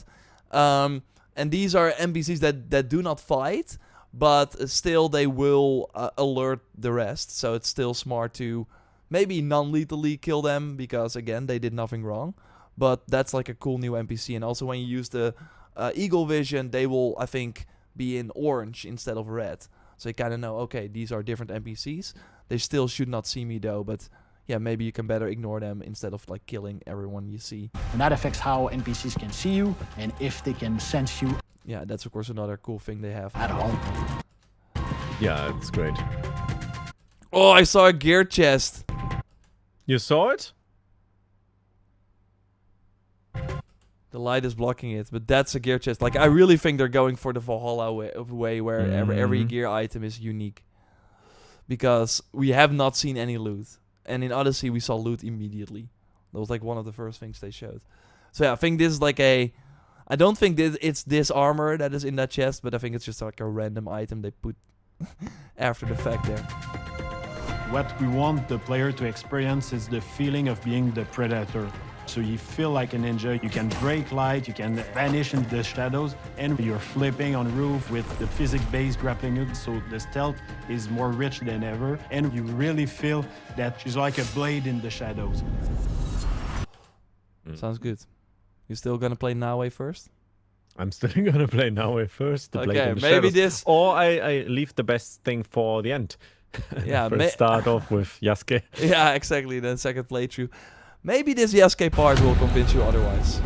A: and these are NPCs that do not fight, but still they will alert the rest. So it's still smart to maybe non-lethally kill them, because again they did nothing wrong. But that's like a cool new NPC. And also when you use the eagle vision, they will, I think, be in orange instead of red. So you kind of know, okay, these are different NPCs. They still should not see me though, but yeah, maybe you can better ignore them instead of like killing everyone you see.
F: And that affects how NPCs can see you and if they can sense you
A: Yeah, that's of course another cool thing they have.
F: at all.
B: Yeah, it's great.
A: Oh, I saw a gear chest.
B: You saw it?
A: The light is blocking it, but that's a gear chest. Like, I really think they're going for the Valhalla way where every gear item is unique. Because we have not seen any loot. And in Odyssey, we saw loot immediately. That was like one of the first things they showed. So yeah, I think this is like a... I don't think it's this armor that is in that chest, but I think it's just like a random item they put after the fact there.
E: What we want the player to experience is the feeling of being the predator. So you feel like a ninja, you can break light, you can vanish in the shadows, and you're flipping on roof with the physics-based grappling hook, so the stealth is more rich than ever, and you really feel that she's like a blade in the shadows.
A: Sounds good. You still gonna play Naue first?
B: I'm still gonna play Naue first. The Blade
A: Okay,
B: in the
A: maybe
B: Shadows.
A: this.
B: Or I leave the best thing for the end.
A: Yeah,
B: First start off with Yasuke.
A: Yeah, exactly. Then second playthrough. Maybe this Yasuke part will convince you otherwise.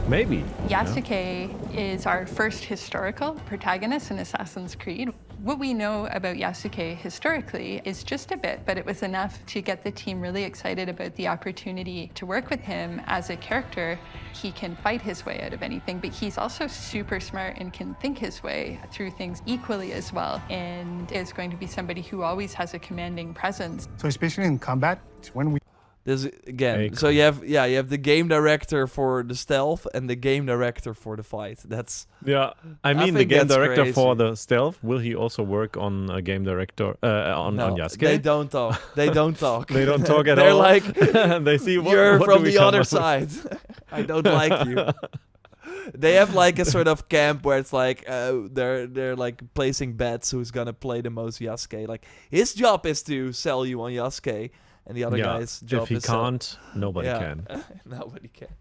B: Maybe.
D: Yasuke is our first historical protagonist in Assassin's Creed. What we know about Yasuke historically is just a bit, but it was enough to get the team really excited about the opportunity to work with him as a character. He can fight his way out of anything, but he's also super smart and can think his way through things equally as well, and is going to be somebody who always has a commanding presence.
G: So especially in combat, when we
A: This again.
B: Hey,
A: So you have the game director for the stealth and the game director for the fight. That's
B: Yeah, I mean the
A: think
B: game
A: that's
B: director for
A: crazy.
B: the stealth. Will he also work on a game director on Yasuke?
A: They don't talk. They don't talk.
B: They don't talk at
A: They're
B: all.
A: like,
B: they see what,
A: you're
B: what
A: from
B: do we
A: the
B: come
A: other
B: up with?
A: side. I don't like you. They have like a sort of camp where it's like they're like placing bets who's gonna play the most Yasuke. Like his job is to sell you on Yasuke, and the other guy's job
B: if he
A: is sell-
B: can't, nobody can.
A: Nobody can.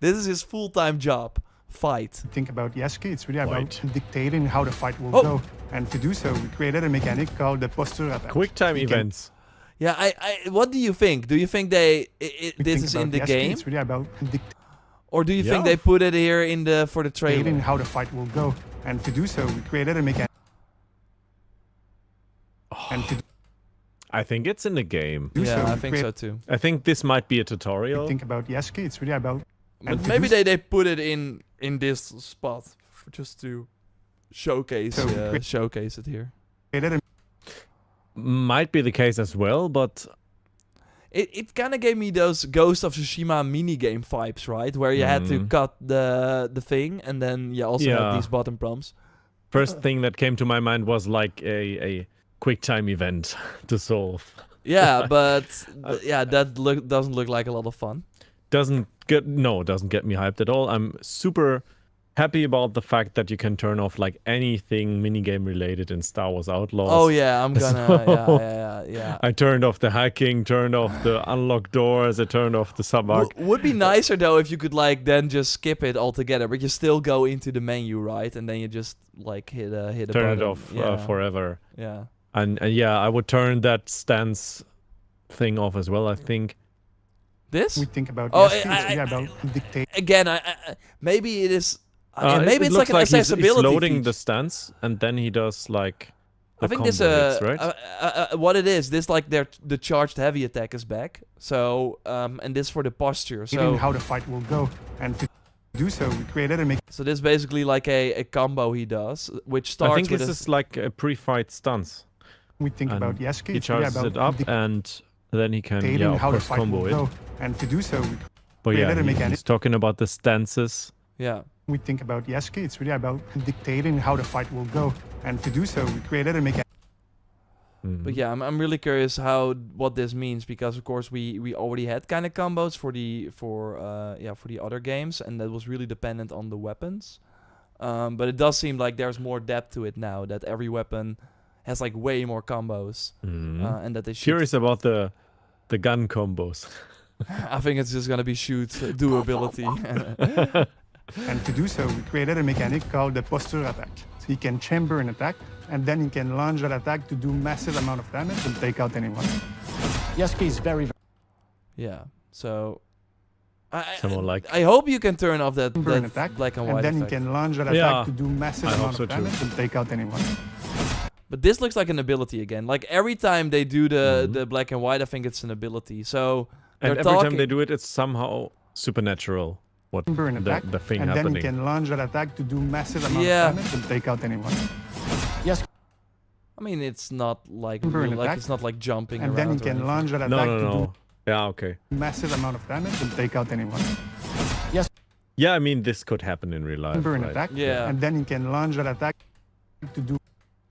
A: This is his full-time job. Fight.
G: think about Yasuke, it's really about
B: Right.
G: dictating how the fight will
A: Oh.
G: go. And to do so, we created a mechanic called the posture attack.
B: Quick time
G: You can
B: events.
A: Yeah, what do you think? Do you think this
G: think
A: is
G: about
A: in the
G: Yasuke,
A: game,
G: It's really about
A: or do you think
B: Yeah.
A: they put it here in the for the
G: dictating
A: trailer?
G: how the fight will go. And to do so, we created a mechanic. And to
B: I think it's in the game.
G: do so,
A: Yeah, I
G: we
A: think so too.
B: I think this might be a tutorial.
G: think about Yasuke, it's really about.
A: But
G: and to
A: maybe
G: do
A: they put it in this spot just to showcase
G: So,
A: showcase it here.
G: created a
B: Might be the case as well, but
A: It kind of gave me those Ghost of Tsushima minigame vibes, right? Where you had to cut the thing, and then you also had
B: Yeah.
A: these button prompts.
B: first thing that came to my mind was like a quick time event to solve.
A: Yeah, but yeah, that doesn't look like a lot of fun.
B: Doesn't get me hyped at all. I'm super happy about the fact that you can turn off like anything minigame related in Star Wars Outlaws.
A: Oh yeah, I'm gonna
B: So-
A: yeah.
B: I turned off the hacking, turned off the unlock doors, I turned off the sub-arc.
A: Would be nicer though if you could like then just skip it altogether, but you still go into the menu, right? And then you just like hit a
B: Turn it
A: button.
B: off
A: Yeah.
B: forever.
A: Yeah.
B: And yeah, I would turn that stance thing off as well, I think.
A: This
G: We think about
A: Oh,
G: Yasuke, it's really about dictating.
A: again, I maybe it is. Maybe
B: It
A: it's
B: looks
A: like an
B: he's
A: accessibility.
B: loading
A: feature.
B: the stance, and then he does like the
A: I think
B: combo
A: this
B: hits, right?
A: what it is. This like the charged heavy attack is back. So and this for the posture. So
G: how the fight will go. And to do so, we created a mechanic.
A: so this is basically like a combo he does, which starts
B: I think
A: with
B: this is like a pre-fight stance.
G: We think
B: And
G: about Yasuke,
B: He
G: it's really
B: charges
G: about
B: it up, and then he can,
G: dictating
B: yeah, of
G: how the
B: course,
G: fight
B: combo
G: will
B: it.
G: go. And to do so, we
B: But yeah,
G: created a mechanic.
B: he's talking about the stances.
A: yeah.
G: We think about Yasuke, it's really about dictating how the fight will go. And to do so, we created a mechanic.
B: Mhm.
A: But yeah, I'm really curious what this means, because of course we already had kind of combos for the other games, and that was really dependent on the weapons. But it does seem like there's more depth to it now, that every weapon has like way more combos,
B: Mhm.
A: and that they shoot.
B: Curious about the gun combos.
A: I think it's just gonna be shoot doability.
G: And to do so, we created a mechanic called the posture attack. So he can chamber an attack, and then he can launch that attack to do massive amount of damage and take out anyone.
F: Yasuke is very,
A: Yeah. So
B: Someone like-
A: I hope you can turn off that,
G: Chamber an attack,
A: black and
G: and
A: white
G: then
A: effect.
G: he can launch that
B: Yeah,
G: attack to do massive
B: I hope
G: amount
B: so
G: of
B: too.
G: damage and take out anyone.
A: But this looks like an ability again. Like every time they do
B: Mhm.
A: the black and white, I think it's an ability. So
B: And
A: they're
B: every time
A: talking-
B: they do it, it's somehow supernatural. What
G: Chamber an attack,
B: the thing
G: and then
B: happening.
G: he can launch that attack to do massive amount
A: Yeah.
G: of damage and take out anyone.
A: I mean, it's not like
G: Chamber an
A: like
G: attack,
A: it's not like jumping
G: And
A: around.
G: then he
A: or
G: can
A: anything.
G: launch that attack
B: No,
G: to
B: no. Yeah, okay.
G: do massive amount of damage and take out anyone.
B: Yeah, I mean, this could happen in real life.
G: Chamber an
B: right?
G: attack,
A: Yeah.
G: and then he can launch that attack to do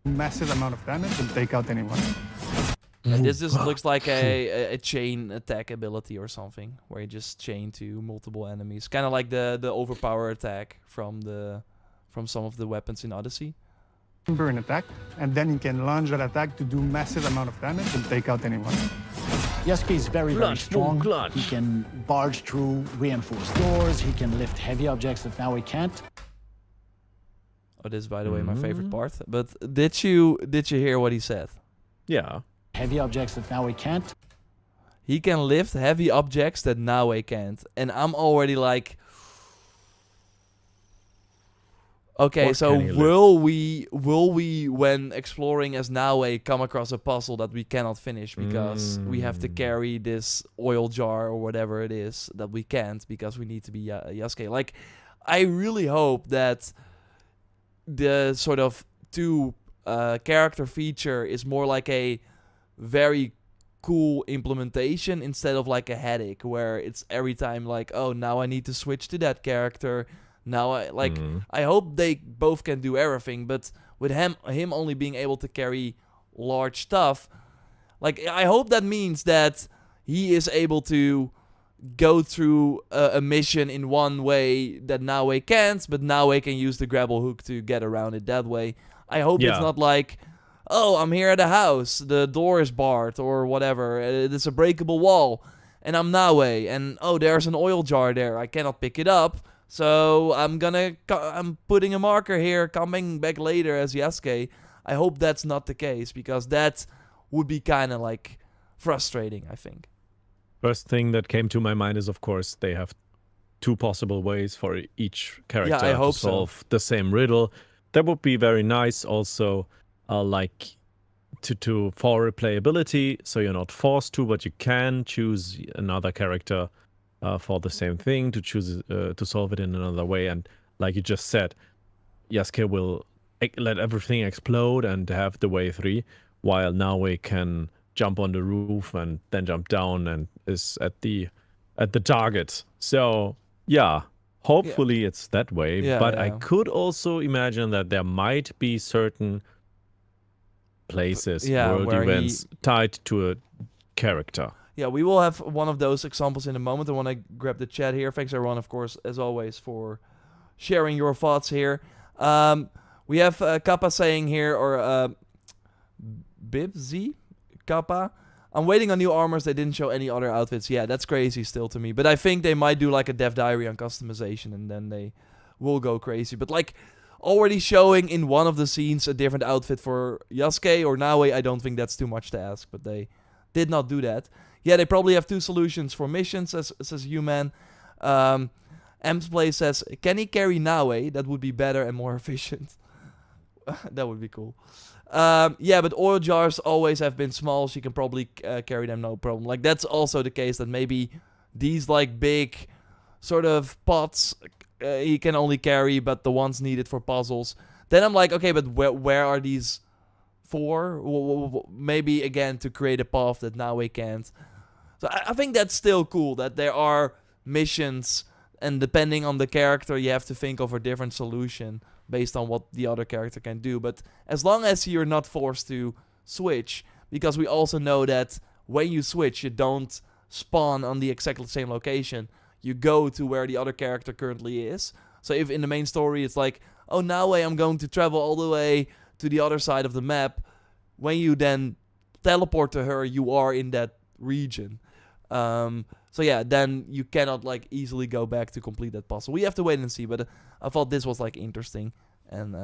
G: massive amount of damage and take out anyone.
A: And this just looks like a chain attack ability or something, where you just chain to multiple enemies, kind of like the overpower attack from some of the weapons in Odyssey.
G: Chamber an attack, and then he can launch that attack to do massive amount of damage and take out anyone.
F: Yasuke is very
B: Clutch,
F: strong.
B: boom, clutch.
F: He can barge through reinforced doors. He can lift heavy objects that now he can't.
A: Oh, this is, by the way, my favorite part. But did you hear what he said?
B: Yeah.
F: Heavy objects that now he can't.
A: He can lift heavy objects that Naue can't. And I'm already like... Okay,
B: What
A: so
B: can he
A: will we, when exploring as Naue, come across a puzzle that we cannot finish because we have to carry this oil jar or whatever it is that we can't because we need to be Yasuke? Like, I really hope that the sort of character feature is more like a very cool implementation instead of like a headache where it's every time like, oh, now I need to switch to that character. Now I hope they both can do everything, but with him only being able to carry large stuff, like I hope that means that he is able to go through a mission in one way that Naue can't, but Naue can use the grapple hook to get around it that way. I hope it's not like, oh, I'm here at a house, the door is barred or whatever, it's a breakable wall, and I'm Naue, and oh, there's an oil jar there, I cannot pick it up, so I'm putting a marker here, coming back later as Yasuke. I hope that's not the case, because that would be kind of like frustrating, I think.
B: First thing that came to my mind is, of course, they have two possible ways for each character to solve the same riddle. That would be very nice also, like for replayability, so you're not forced to, but you can choose another character for the same thing, to choose to solve it in another way. And like you just said, Yasuke will let everything explode and have the way 3, while Naue can jump on the roof and then jump down and is at the target. So yeah, hopefully it's that way. But I could also imagine that there might be certain places, world events tied to a character.
A: Yeah, we will have one of those examples in a moment. I want to grab the chat here. Thanks everyone, of course, as always, for sharing your thoughts here. We have Kappa saying here, or Bibz Kappa, I'm waiting on new armors. They didn't show any other outfits. Yeah, that's crazy still to me. But I think they might do like a dev diary on customization, and then they will go crazy. But like already showing in one of the scenes a different outfit for Yasuke or Naue, I don't think that's too much to ask. But they did not do that. Yeah, they probably have 2 solutions for missions, says Human. Msplay says, can he carry Naue? That would be better and more efficient. That would be cool. Yeah, but oil jars always have been small. She can probably carry them, no problem. Like, that's also the case that maybe these, like, big sort of pots he can only carry, but the ones needed for puzzles. Then I'm like, okay, but where are these for? Maybe, again, to create a path that Naue can't. So I think that's still cool, that there are missions, and depending on the character, you have to think of a different solution based on what the other character can do. But as long as you're not forced to switch, because we also know that when you switch, you don't spawn on the exactly same location. You go to where the other character currently is. So if in the main story it's like, oh, now I'm going to travel all the way to the other side of the map, when you then teleport to her, you are in that region. So yeah, then you cannot like easily go back to complete that puzzle. We have to wait and see, but I thought this was like interesting and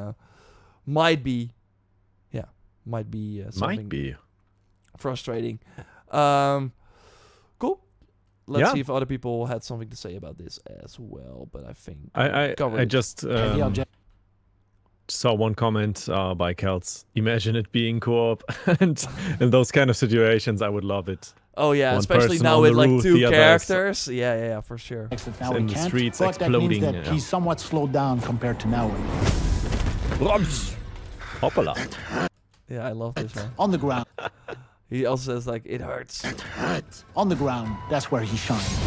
A: might be something frustrating. Cool. Let's see if other people had something to say about this as well. But I think
B: I just saw one comment by Kelts. Imagine it being co-op, and in those kind of situations, I would love it.
A: Oh yeah,
B: one
A: especially now with like 2 characters. Yeah, for sure.
B: In the streets exploding.
F: That means that he's somewhat slowed down compared to now.
B: Hoppala.
A: Yeah, I love this one.
F: On the ground.
A: He also says like, it hurts.
F: It hurts. On the ground, that's where he shines.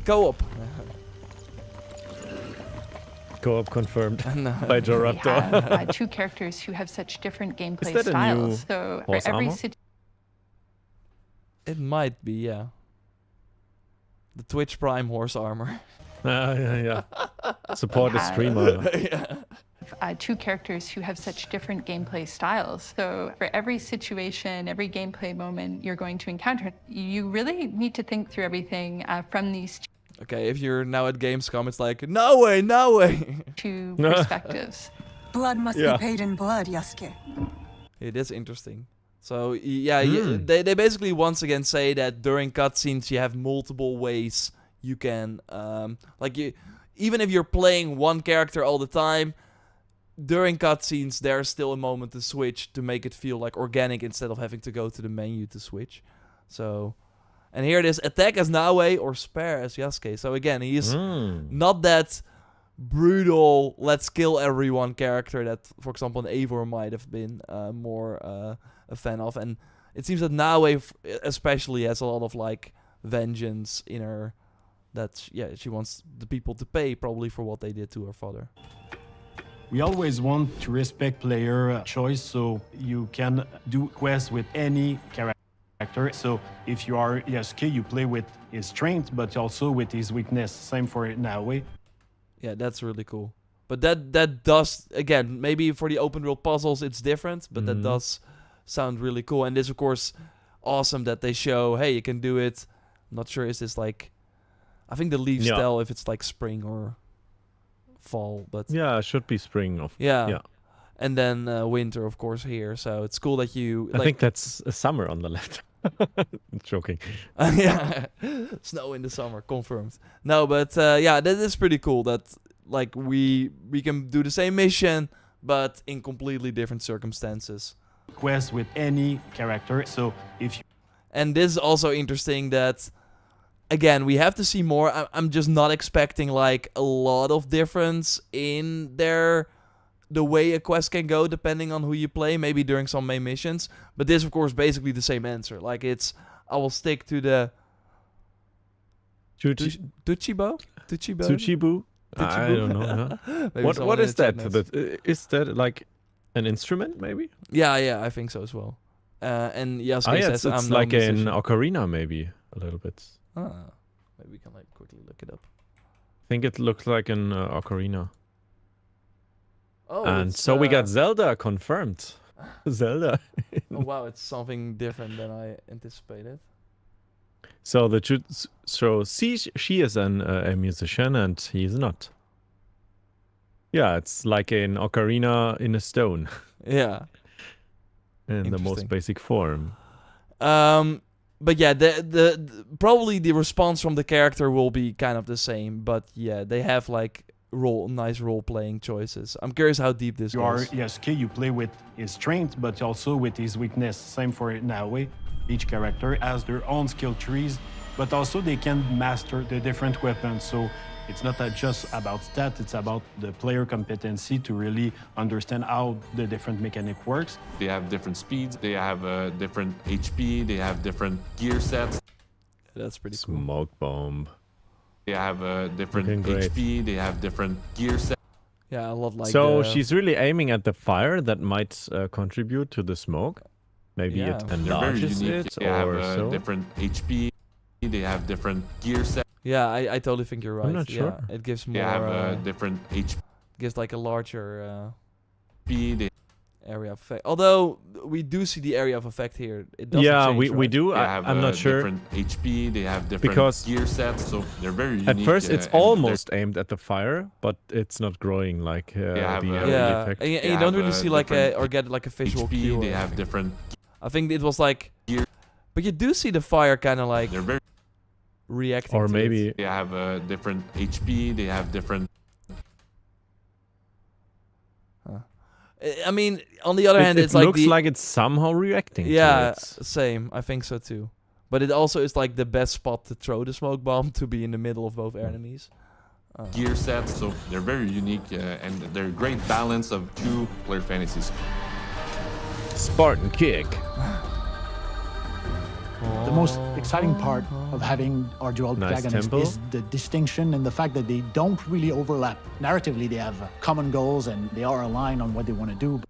A: Go up.
B: co-op confirmed
A: No.
B: by
D: We
B: JorRaptor.
D: have two characters who have such different gameplay
B: that a new
D: styles. So for
B: horse
D: every
B: armor?
A: It might be, yeah. The Twitch Prime horse armor.
B: Yeah. Support the streamer.
A: Yeah.
D: two characters who have such different gameplay styles. So for every situation, every gameplay moment you're going to encounter, you really need to think through everything from these
A: Okay, if you're now at Gamescom, it's like, no way, no way.
D: two perspectives.
H: Blood must
B: Yeah.
H: be paid in blood, Yasuke.
A: It is interesting. So yeah, they basically once again say that during cutscenes you have multiple ways you can even if you're playing one character all the time, during cutscenes there's still a moment to switch to make it feel like organic instead of having to go to the menu to switch. So, and here it is: attack as Naue or spare as Yasuke. So again, he's not that brutal, let's kill everyone character that, for example, an Eivor might have been more a fan of. And it seems that Naue especially has a lot of like vengeance in her, that she wants the people to pay probably for what they did to her father.
E: We always want to respect player choice, so you can do quests with any character. So if you are Yasuke, you play with his strength, but also with his weakness. Same for Naue.
A: Yeah, that's really cool. But that does, again, maybe for the open world puzzles it's different, but that does sound really cool. And this, of course, awesome that they show, hey, you can do it. I'm not sure, is this like, I think the leaves tell if it's like spring or fall, but
B: Yeah, it should be spring of.
A: yeah. And then winter, of course, here. So it's cool that you.
B: I think that's a summer on the left. Joking.
A: Yeah, snow in the summer, confirmed. No, but yeah, that is pretty cool. That like we can do the same mission, but in completely different circumstances.
E: Quest with any character. So if you
A: And this is also interesting that, again, we have to see more. I'm just not expecting like a lot of difference in the way a quest can go depending on who you play, maybe during some main missions. But this, of course, basically the same answer. Like I will stick to the Tuchibo?
B: Tsuchibu? I don't know.
A: Maybe someone
B: What
A: in
B: is
A: the chat
B: that?
A: knows.
B: Is that like an instrument, maybe?
A: Yeah, I think so as well. And Yasuke
B: Yeah,
A: says,
B: it's
A: I'm no
B: like in
A: musician.
B: Ocarina, maybe a little bit.
A: Maybe we can like quickly look it up.
B: I think it looks like an Ocarina.
A: Oh,
B: And
A: it's,
B: so we got Zelda confirmed. Zelda.
A: Oh wow, it's something different than I anticipated.
B: So she is a musician and he is not. Yeah, it's like an ocarina in a stone
A: Yeah.
B: in the most
A: Interesting.
B: basic form.
A: But yeah, the probably the response from the character will be kind of the same. But yeah, they have like nice role playing choices. I'm curious how deep this
E: you are
A: goes.
E: Yasuke, you play with his strength, but also with his weakness. Same for Naue. Each character has their own skill trees, but also they can master the different weapons. So it's not just about stats, it's about the player competency to really understand how the different mechanic works.
C: They have different speeds, they have different HP, they have different gear sets,
A: That's pretty cool.
B: Smoke bomb.
C: they have different
B: Looking great.
C: HP, they have different gear sets.
A: Yeah, a lot like
B: So
A: the-
B: she's really aiming at the fire that might contribute to the smoke. Maybe
A: Yeah.
B: it
C: They're very
B: enlarges
C: unique.
B: it
C: They have
B: or so.
C: different HP, they have different gear sets,
A: Yeah, I totally think you're right.
B: not
A: Yeah,
B: sure.
A: it gives
C: they
A: more.
C: have different HP,
A: Gives like a larger
C: they
A: area of effect. Although we do see the area of effect here. It doesn't
B: Yeah,
A: change,
B: we
A: right?
B: do.
C: They have
B: I'm not sure.
C: different HP, they have different
B: Because
C: gear sets, so they're very unique.
B: At first, it's
C: and they're-
B: almost aimed at the fire, but it's not growing like the
C: have,
A: Yeah,
B: effect.
A: and you
C: They
A: don't
C: have,
A: really see like
C: different
A: or get like a visual
C: HP,
A: cue. or
C: they have
A: anything.
C: different
A: I think it was like,
C: gear.
A: but you do see the fire kind of like
C: They're very.
A: reacting.
B: Or
A: to
B: maybe
A: it.
C: They have different HP. They have different.
A: I mean, on the other hand,
B: it
A: it's like
B: looks
A: the
B: like it's somehow reacting.
A: yeah,
B: to it.
A: same. I think so too. But it also is like the best spot to throw the smoke bomb to be in the middle of both enemies.
C: Gear sets, so they're very unique and they're a great balance of two player fantasies.
B: Spartan kick.
F: The most exciting part of having our dual
B: Nice
F: protagonists
B: tempo.
F: is the distinction and the fact that they don't really overlap. Narratively, they have common goals and they are aligned on what they want to do.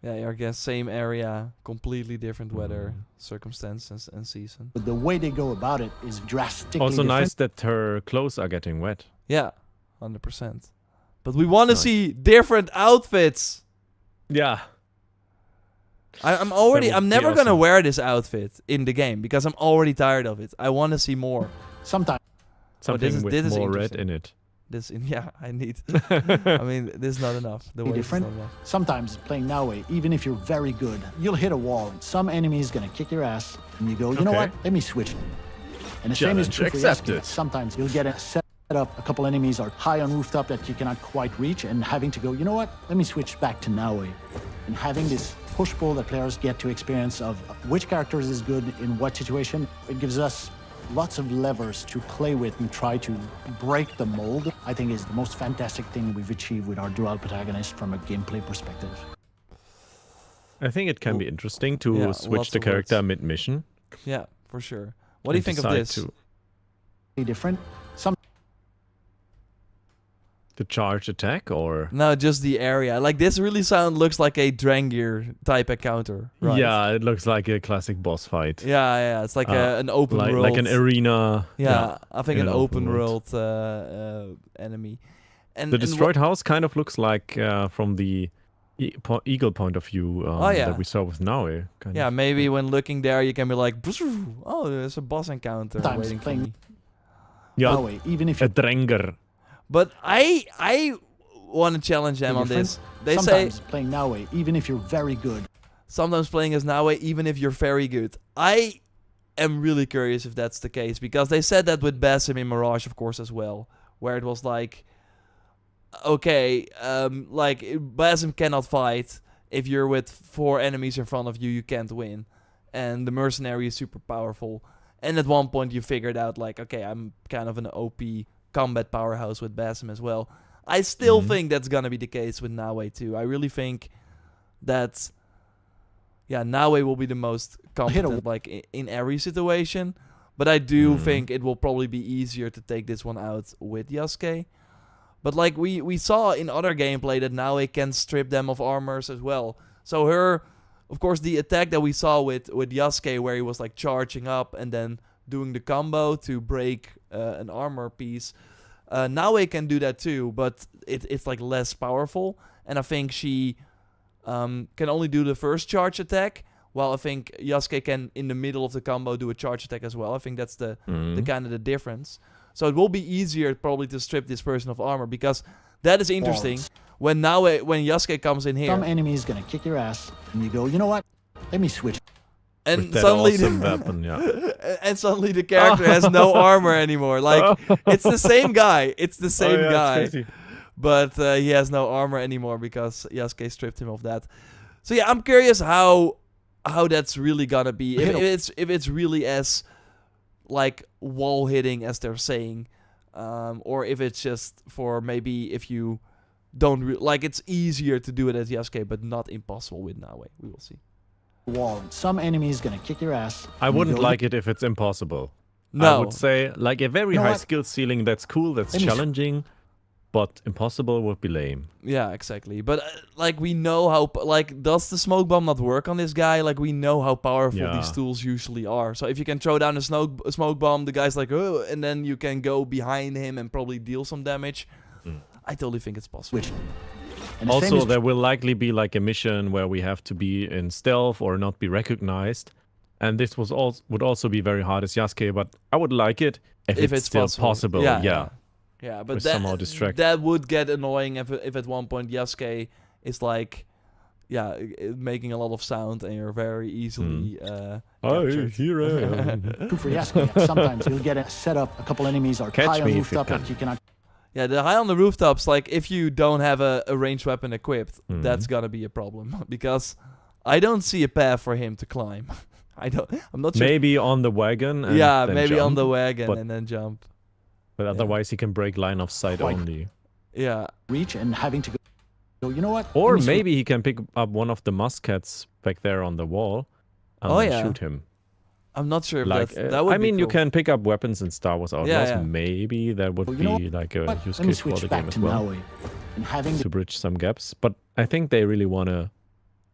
A: Yeah, I guess same area, completely different weather, circumstances, and season.
F: But the way they go about it is drastically
B: Also
F: different.
B: nice that her clothes are getting wet.
A: Yeah, 100%. But we want to
B: Nice.
A: see different outfits.
B: Yeah.
A: I'm
B: would
A: never
B: be
A: gonna
B: awesome.
A: wear this outfit in the game because I'm already tired of it. I want to see more.
F: Sometimes
B: Something
A: this is
B: with more red
A: interesting.
B: in it.
A: I need. I mean, this is not enough. The weight is
F: different.
A: not enough.
F: Sometimes playing Naue, even if you're very good, you'll hit a wall. Some enemy's gonna kick your ass, and you go, you know
B: Okay.
F: what? Let me switch. And the same is
B: Challenge
F: true for
B: accepted.
F: Yasuke. Sometimes you'll get a set up. A couple enemies are high on rooftop that you cannot quite reach, and having to go, you know what? Let me switch back to Naue. And having this push-pull that players get to experience of which characters is good in what situation, it gives us lots of levers to play with and try to break the mold, I think is the most fantastic thing we've achieved with our dual protagonist from a gameplay perspective.
B: I think it can be interesting to
A: Yeah,
B: switch
A: lots
B: the
A: of
B: character
A: words.
B: mid-mission.
A: Yeah, for sure. What do you think of this?
F: Different. Some
B: The charge attack or...
A: No, just the area. Like this really looks like a Drangir type encounter. Right?
B: Yeah, it looks like a classic boss fight.
A: Yeah. It's like an open world.
B: Like an arena.
A: Yeah, I think
B: in
A: an
B: an
A: open
B: open world.
A: world enemy. And
B: The
A: and
B: destroyed house kind of looks like from the eagle point of view
A: yeah.
B: that we saw with Naue.
A: Yeah, maybe when looking there, you can be like, oh, there's a boss encounter
F: Sometimes
A: waiting for
F: playing-
A: me.
B: Yeah,
F: Naue, even if
B: a
F: you're
B: Dranger.
A: But I want to challenge them on
F: different,
A: this. They say
F: sometimes playing Naue, even if you're very good,
A: sometimes playing as Naue, even if you're very good. I am really curious if that's the case because they said that with Basim in Mirage, of course, as well, where it was like, okay, like Basim cannot fight if you're with 4 enemies in front of you, you can't win, and the mercenary is super powerful. And at one point, you figured out like, okay, I'm kind of an OP combat powerhouse with Basim as well. I still think that's gonna be the case with Naue too. I really think that, yeah, Naue will be the most competent like in every situation. But I do think it will probably be easier to take this one out with Yasuke. But like we saw in other gameplay that Naue can strip them of armors as well. So her, of course, the attack that we saw with Yasuke where he was like charging up and then doing the combo to break an armor piece. Naue can do that too, but it's like less powerful. And I think she can only do the first charge attack, while I think Yasuke can, in the middle of the combo, do a charge attack as well. I think that's the kind of the difference. So it will be easier probably to strip this person of armor, because that is interesting. When Yasuke comes in here,
F: some enemy is gonna kick your ass, and you go, you know what? Let me switch.
A: and
B: With that
A: suddenly
B: awesome weapon, yeah.
A: and suddenly the character has no armor anymore. Like it's the same guy. It's the same guy.
B: It's crazy.
A: But he has no armor anymore because Yasuke stripped him of that. So yeah, I'm curious how that's really gonna be. If it's really as like wall hitting as they're saying, or if it's just for maybe if you don't like it's easier to do it as Yasuke, but not impossible with Naue. We will see.
F: Wall. Some enemy is gonna kick your ass.
B: I
F: and you
B: wouldn't
F: go,
B: like it if it's impossible.
A: No,
B: I would say like a very
F: You know
B: high
F: what?
B: skill ceiling that's cool, that's
F: Let me
B: challenging, but impossible would be lame.
A: yeah, exactly. But like we know how like does the smoke bomb not work on this guy? Like we know how powerful
B: Yeah.
A: these tools usually are. So if you can throw down a smoke bomb, the guy's like, oh, and then you can go behind him and probably deal some damage. I totally think it's possible.
F: Switch. And the same
B: Also,
F: is
B: there will likely be like a mission where we have to be in stealth or not be recognized. And this would also be very hard as Yasuke, but I would like it if it's still possible. Yeah.
A: Yeah, but
B: We're somehow distracted.
A: that would get annoying if at one point Yasuke is like, making a lot of sound and you're very easily captured.
B: here I am.
F: true for Yasuke. Sometimes you'll get a setup. A couple enemies are
B: Catch
F: high on
B: me if you
F: rooftop
B: can.
F: that you cannot.
A: Yeah, the high on the rooftops, like if you don't have a ranged weapon equipped, that's gonna be a problem because I don't see a path for him to climb. I'm not sure.
B: Maybe on the wagon. And
A: Yeah,
B: then
A: maybe on
B: jump,
A: the wagon
B: but-
A: and then jump.
B: But otherwise, he can break line of sight
F: Quite.
B: only.
A: Yeah,
F: reach and having to go, you know what?
B: Or
F: Let me switch.
B: maybe he can pick up one of the muskets back there on the wall and
A: Oh,
B: then
A: yeah.
B: shoot him.
A: I'm not sure if
B: Like,
A: that would
B: I mean,
A: be
B: you
A: cool.
B: can pick up weapons in Star Wars Outlaws.
A: yeah.
B: Maybe that would
F: Well, you know
B: be like a
F: But
B: use
F: let me
B: case for
F: switch
B: the
F: back
B: game as
F: to
B: well,
F: Maui and having
B: to bridge some gaps. But I think they really wanna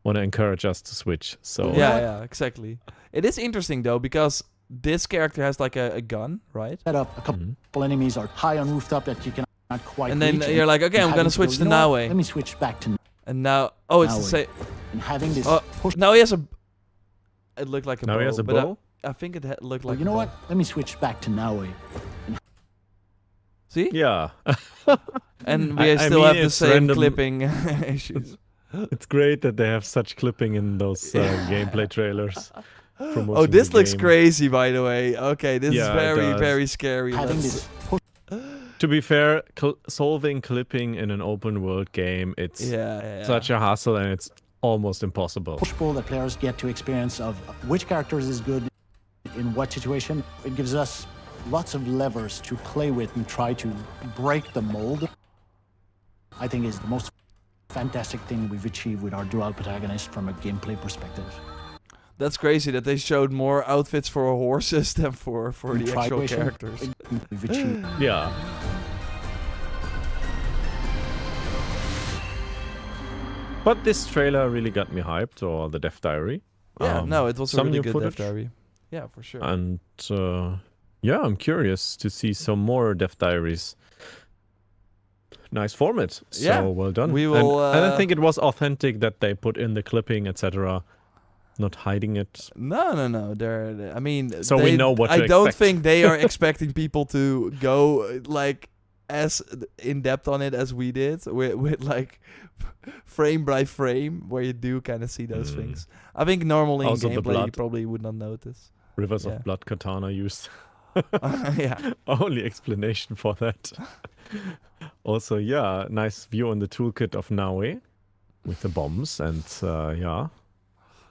B: encourage us to switch. So
A: Yeah, exactly. It is interesting though because this character has like a gun, right?
F: set up a couple enemies are high on rooftop that you cannot quite
A: And then
F: reach,
A: you're like, okay,
F: and
A: I'm gonna
F: having
A: switch
F: go,
A: to
F: you know what?
A: Naue.
F: Let me switch back to
A: And now, oh, it's the
F: Naue.
A: same.
F: and having this
A: Oh,
F: push.
A: now he has a. It looked like a
B: now
A: bow.
B: he has a
A: but
B: bow.
A: I think it looked
F: Well,
A: like.
F: you know
A: a
F: what?
A: bow.
F: Let me switch back to Naue.
A: See?
B: Yeah.
A: And we
B: I
A: still
B: mean,
A: have the
B: it's
A: same
B: random-
A: clipping issues.
B: It's great that they have such clipping in those gameplay trailers.
A: Oh,
B: promoting
A: this
B: the
A: looks
B: game.
A: crazy, by the way. Okay, this is
B: Yeah, it
A: very,
B: does.
A: very scary.
F: Having
A: Let's-
F: this push.
B: To be fair, solving clipping in an open world game, it's
A: yeah.
B: such a hassle and it's almost impossible.
F: push pull that players get to experience of which characters is good in what situation. It gives us lots of levers to play with and try to break the mold. I think is the most fantastic thing we've achieved with our dual protagonist from a gameplay perspective.
A: That's crazy that they showed more outfits for horses than for
F: In
A: the actual
F: Tribration,
A: characters.
F: We've achieved.
B: Yeah. But this trailer really got me hyped, or the Death Diary.
A: Yeah, no, it was a
B: some
A: really
B: new
A: good
B: footage.
A: Death Diary. Yeah, for sure.
B: And yeah, I'm curious to see some more Death Diaries. Nice format. So
A: Yeah,
B: well done.
A: we
B: And-
A: will,
B: and I think it was authentic that they put in the clipping, etc. Not hiding it.
A: No. I mean,
B: So we know what to
A: I don't
B: expect.
A: think they are expecting people to go like as in depth on it as we did with like frame by frame, where you do kind of see those things. I think normally in
B: Also the
A: gameplay you
B: blood.
A: probably would not notice.
B: Rivers
A: Yeah.
B: of Blood katana used.
A: Yeah.
B: Only explanation for that. Also, yeah, nice view on the toolkit of Naue with the bombs and yeah.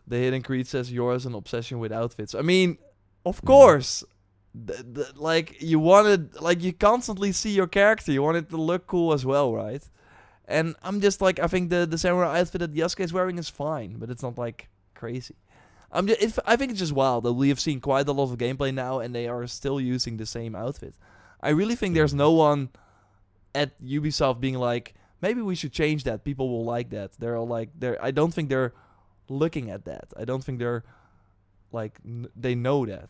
A: The Hidden Creed says yours an obsession with outfits. I mean, of course. Like you wanted, like you constantly see your character. You want it to look cool as well, right? And I'm just like, I think the samurai outfit that Yasuke is wearing is fine, but it's not like crazy. I think it's just wild that we have seen quite a lot of gameplay now, and they are still using the same outfit. I really think there's no one at Ubisoft being like, maybe we should change that. People will like that. They're all like, I don't think they're looking at that. I don't think they're like they know that.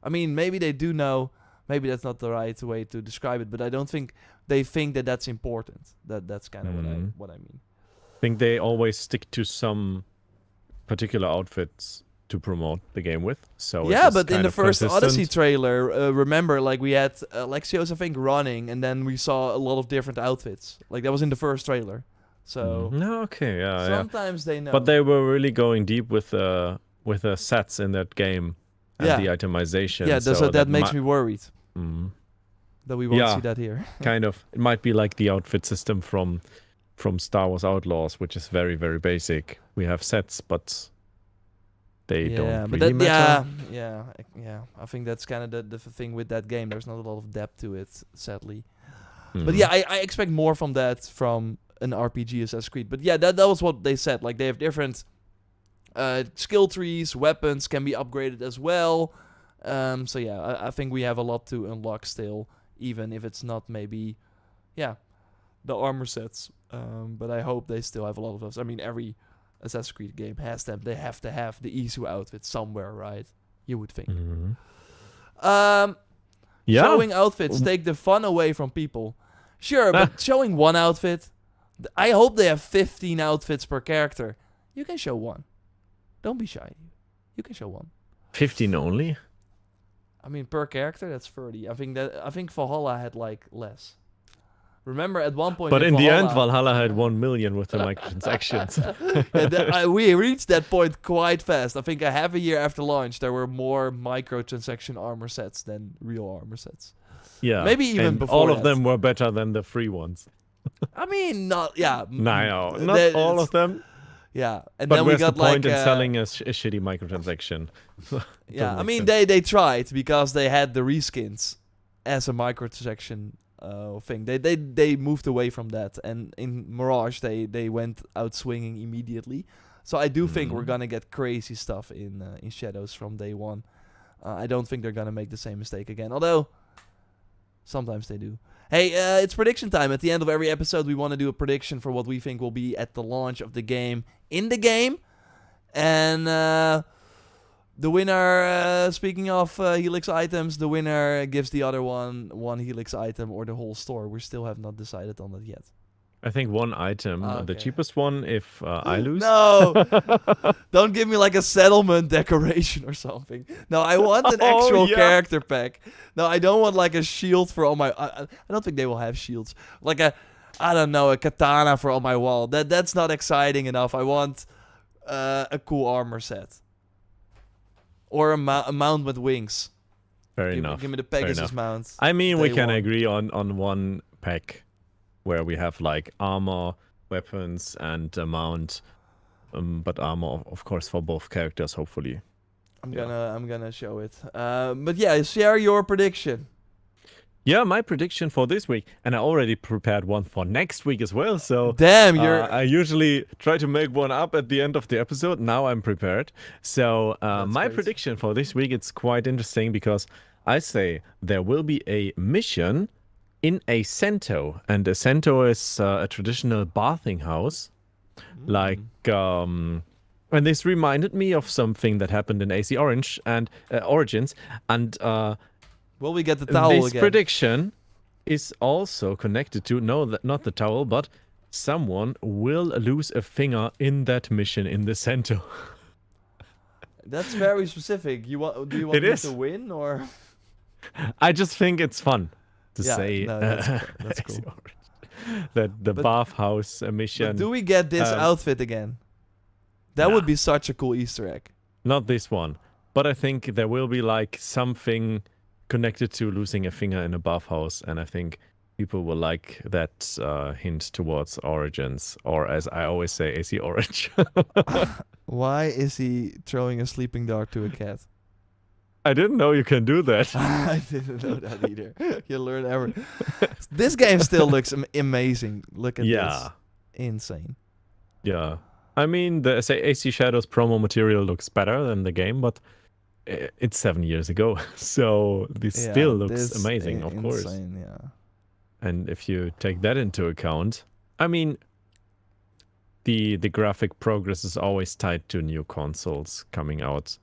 A: I mean, maybe they do know. Maybe that's not the right way to describe it, but I don't think they think that that's important. That's kind of what I mean.
B: I think they always stick to some particular outfits to promote the game with. So
A: Yeah,
B: it is
A: but in
B: kind
A: the
B: of
A: first Odyssey
B: consistent.
A: trailer, remember, like we had Lexios, I think, running, and then we saw a lot of different outfits. Like that was in the first trailer. So
B: No, okay, yeah, yeah.
A: sometimes they know.
B: But they were really going deep with the sets in that game and
A: Yeah.
B: the itemization.
A: yeah,
B: so
A: that makes me worried
B: Mm,
A: that we won't
B: Yeah.
A: see that here.
B: kind of. It might be like the outfit system from Star Wars Outlaws, which is very, very basic. We have sets, but they don't
A: but
B: really matter.
A: yeah. I think that's kind of the thing with that game. There's not a lot of depth to it, sadly.
B: Mm.
A: But yeah, I expect more from that from an RPG Assassin's Creed. But yeah, that was what they said. Like they have different skill trees, weapons can be upgraded as well. So yeah, I think we have a lot to unlock still, even if it's not maybe, the armor sets. But I hope they still have a lot of those. I mean, every Assassin's Creed game has them. They have to have the Isu outfit somewhere, right? You would think.
B: Mhm. Yeah.
A: Showing outfits take the fun away from people. Sure, but showing one outfit, I hope they have 15 outfits per character. You can show one. Don't be shy. You can show one.
B: 15 only?
A: I mean, per character, that's 30. I think Valhalla had like less. Remember, at one point.
B: But in the end,
A: Valhalla,
B: Valhalla had 1 million with the microtransactions.
A: we reached that point quite fast. I think a half a year after launch, there were more microtransaction armor sets than real armor sets.
B: Yeah.
A: Maybe even
B: and
A: before
B: all of
A: that.
B: them were better than the free ones.
A: I mean, not yeah.
B: No, not
A: that-
B: all of them.
A: Yeah, and
B: But
A: then we
B: where's
A: got
B: the point
A: like
B: in selling a shitty microtransaction?
A: yeah. I
B: make
A: mean,
B: sense.
A: they tried because they had the reskins as a microtransaction thing. They moved away from that, and in Mirage they went out swinging immediately. So I do think we're gonna get crazy stuff in Shadows from day one. I don't think they're gonna make the same mistake again. Although sometimes they do. Hey, it's prediction time. At the end of every episode, we want to do a prediction for what we think will be at the launch of the game in the game. And the winner, speaking of Helix items, the winner gives the other one Helix item or the whole store. We still have not decided on that yet.
B: I think one item, the
A: Okay.
B: cheapest one, if I lose.
A: No! Don't give me like a settlement decoration or something. No, I want an
B: Oh,
A: actual
B: yeah.
A: character pack. No, I don't want like a shield for all my... I don't think they will have shields. Like I don't know, a katana for on my wall. That's not exciting enough. I want a cool armor set. Or a mount with wings.
B: Fair enough.
A: Give me the
B: fair
A: Pegasus
B: enough.
A: mount.
B: I mean, we
A: Day
B: can
A: one.
B: agree on one pack where we have like armor, weapons, and a mount. But armor, of course, for both characters, hopefully.
A: I'm gonna show it. But yeah, share your prediction.
B: Yeah, my prediction for this week, and I already prepared one for next week as well. So
A: Damn, you're...
B: I usually try to make one up at the end of the episode. Now I'm prepared. So my
A: great.
B: prediction for this week, it's quite interesting because I say there will be a mission in a cento, and a cento is a traditional bathing house. Like, and this reminded me of something that happened in AC Orange and Origins, and
A: Will we get the towel
B: this
A: again?
B: prediction is also connected to not the towel, but someone will lose a finger in that mission in the center.
A: That's very specific. Do you want
B: It
A: me
B: is.
A: to win or?
B: I just think it's fun to
A: Yeah,
B: say
A: no, that's
B: AC
A: cool.
B: Orange. That the
A: But-
B: bathhouse mission.
A: But do we get this outfit again? That
B: Nah.
A: would be such a cool Easter egg.
B: Not this one, but I think there will be like something connected to losing a finger in a bathhouse, and I think people will like that hint towards Origins, or as I always say, AC Orange.
A: Why is he throwing a sleeping dart to a cat?
B: I didn't know you can do that.
A: I didn't know that either. You learn ever. This game still looks amazing. Look at
B: Yeah.
A: this. Insane.
B: Yeah. I mean, the AC Shadows promo material looks better than the game, but it's 7 years ago. So this
A: Yeah,
B: still looks
A: this
B: amazing, of course.
A: Insane, yeah.
B: And if you take that into account, I mean, the graphic progress is always tied to new consoles coming out.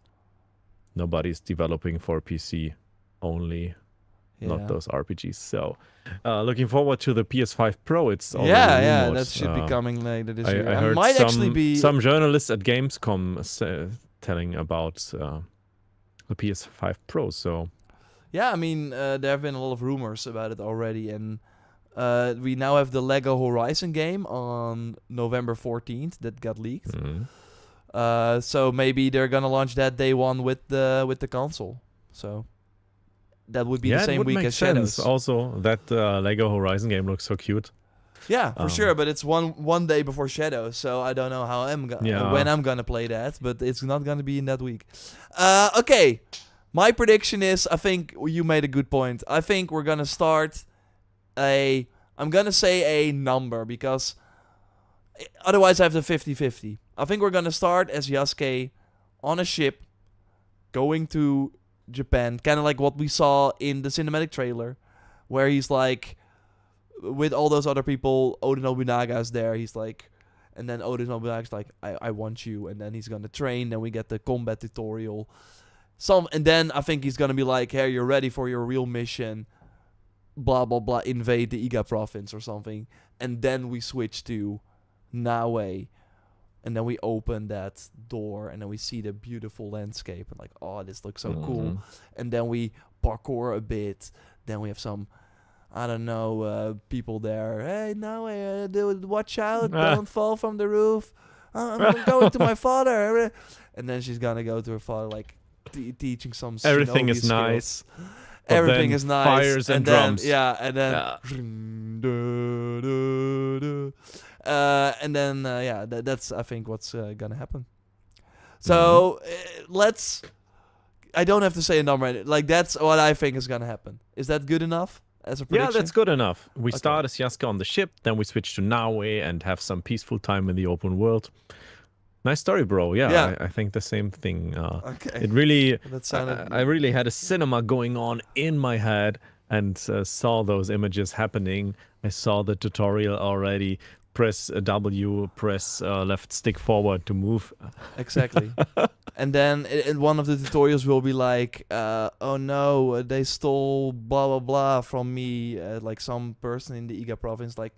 B: Nobody's developing for PC only, not
A: Yeah.
B: those RPGs. So, looking forward to the PS5 Pro. It's already
A: Yeah,
B: rumored.
A: that should be coming later this year.
B: I heard
A: might
B: some,
A: actually be
B: some journalists at Gamescom telling about the PS5 Pro. So,
A: Yeah, I mean, there have been a lot of rumors about it already, and we now have the Lego Horizon game on November 14th that got leaked. So maybe they're gonna launch that day one with the console. So that would be
B: yeah,
A: the
B: it
A: same
B: would
A: week
B: make
A: as
B: sense.
A: Shadows.
B: Also, that Lego Horizon game looks so cute.
A: Yeah, for sure, but it's one day before Shadows, so I don't know how when I'm gonna play that, but it's not gonna be in that week. Okay, my prediction is, I think you made a good point. I think we're gonna start I'm gonna say a number, because otherwise I have the 50-50. I think we're gonna start as Yasuke on a ship going to Japan, kind of like what we saw in the cinematic trailer, where he's like with all those other people. Oda Nobunaga's there. He's like, and then Oda Nobunaga's like, I want you, and then he's gonna train. Then we get the combat tutorial. And then I think he's gonna be like, hey, you're ready for your real mission. Blah blah blah. Invade the Iga province or something. And then we switch to Naue. And then we open that door, and then we see the beautiful landscape, and like, oh, this looks so cool. And then we parkour a bit. Then we have some, I don't know, people there. Hey, no, watch out! Don't fall from the roof. I'm going to my father. And then she's gonna go to her father, like teaching some.
B: Everything
A: shinobi
B: is
A: skills.
B: nice.
A: Everything
B: then
A: is nice.
B: fires and drums.
A: Yeah, and then.
B: Yeah.
A: That's I think what's gonna happen. So let's. I don't have to say a number. Like, that's what I think is gonna happen. Is that good enough as a prediction?
B: Yeah, that's good enough. We
A: Okay.
B: start as Yasuke on the ship, then we switch to Naue and have some peaceful time in the open world. Nice story, bro. Yeah,
A: Yeah.
B: I think the same thing.
A: Okay.
B: It really,
A: That sounded.
B: I really had a cinema going on in my head and saw those images happening. I saw the tutorial already. Press W, press left stick forward to move.
A: Exactly. And then in one of the tutorials will be like, oh no, they stole blah blah blah from me, like some person in the Iga province, like,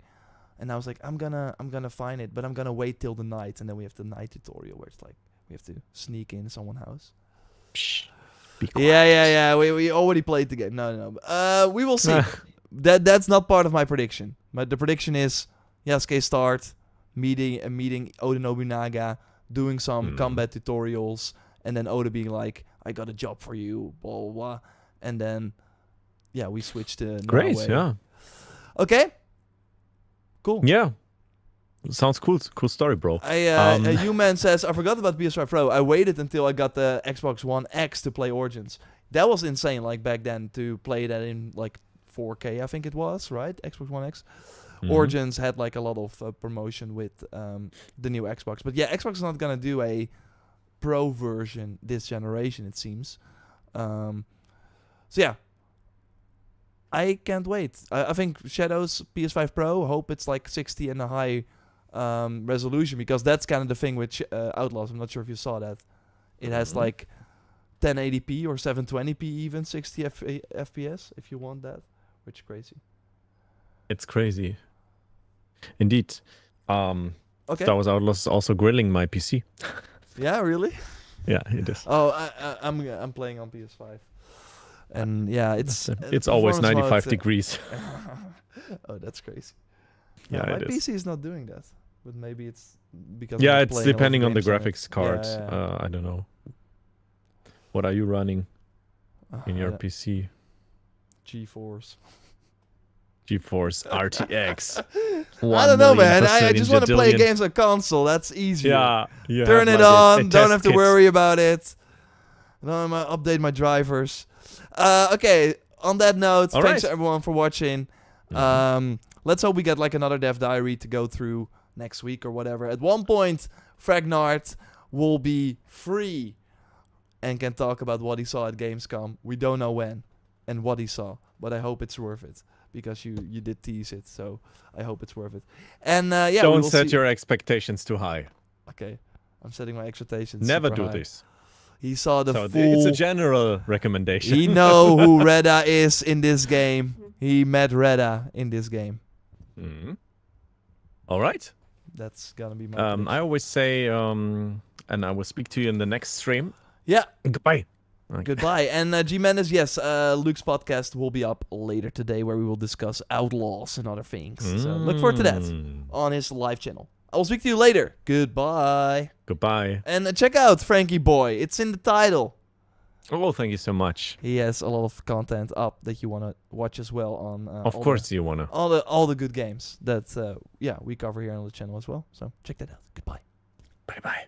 A: and I was like, I'm gonna find it, but I'm gonna wait till the night, and then we have the night tutorial where it's like we have to sneak in someone's house.
B: Psh, be quiet.
A: Yeah. We already played the game. No. We will see. That's not part of my prediction. But the prediction is Yasuke start meeting Oda Nobunaga, doing some combat tutorials, and then Oda being like, I got a job for you, blah blah blah. And then we switch to
B: Great,
A: Norway.
B: yeah.
A: Okay. Cool.
B: Yeah. Sounds cool. Cool story, bro.
A: Human says, I forgot about PS5 Pro. I waited until I got the Xbox One X to play Origins. That was insane, like back then, to play that in like 4K, I think it was, right? Xbox One X. Origins had like a lot of promotion with the new Xbox. But yeah, Xbox is not going to do a Pro version this generation, it seems. So yeah. I can't wait. I think Shadow's PS5 Pro, hope it's like 60 and a high resolution, because that's kind of the thing with Outlaws. I'm not sure if you saw that. It has like 1080p or 720p even, 60 FPS if you want that, which is crazy.
B: It's crazy. Indeed.
A: Okay.
B: Star Wars Outlaws is also grilling my PC.
A: Yeah, really?
B: Yeah, it is.
A: Oh, I'm playing on PS5. And yeah,
B: it's always 95 degrees.
A: Oh, that's crazy.
B: Yeah,
A: my
B: it is.
A: PC is not doing that, but maybe it's because
B: Yeah,
A: I'm
B: it's
A: playing a lot of
B: depending on the
A: games it.
B: graphics card.
A: Yeah.
B: I don't know. What are you running in your PC?
A: GeForce.
B: GeForce RTX.
A: I don't know, man.
B: 1,000,000%
A: I just want to play
B: injadillion.
A: games on console. That's easier.
B: Yeah.
A: Turn it
B: like
A: on.
B: a
A: Don't
B: test
A: have to
B: kit.
A: worry about it. Don't have to update my drivers. Okay. On that note,
B: All
A: thanks
B: right.
A: everyone for watching. Let's hope we get like another Dev Diary to go through next week or whatever. At one point, Fragnard will be free and can talk about what he saw at Gamescom. We don't know when and what he saw, but I hope it's worth it, because you did tease it, so I hope it's worth it. And we
B: Don't
A: will
B: set
A: see.
B: your expectations too high.
A: Okay, I'm setting my expectations.
B: Never
A: super
B: do
A: high.
B: this.
A: He saw the
B: So
A: full.
B: it's a general recommendation.
A: He know who Reda is in this game. He met Reda in this game.
B: All right.
A: That's gonna be my.
B: I always say, and I will speak to you in the next stream.
A: Yeah.
B: Goodbye. Okay.
A: Goodbye. And G Mendes, yes, Luke's podcast will be up later today, where we will discuss Outlaws and other things. So look forward to that on his live channel. I will speak to you later. Goodbye.
B: Goodbye.
A: And check out Frankie Boy. It's in the title.
B: Oh, thank you so much.
A: He has a lot of content up that you want to watch as well on.
B: Of course you wanna.
A: All the good games that we cover here on the channel as well. So check that out. Goodbye.
B: Bye bye.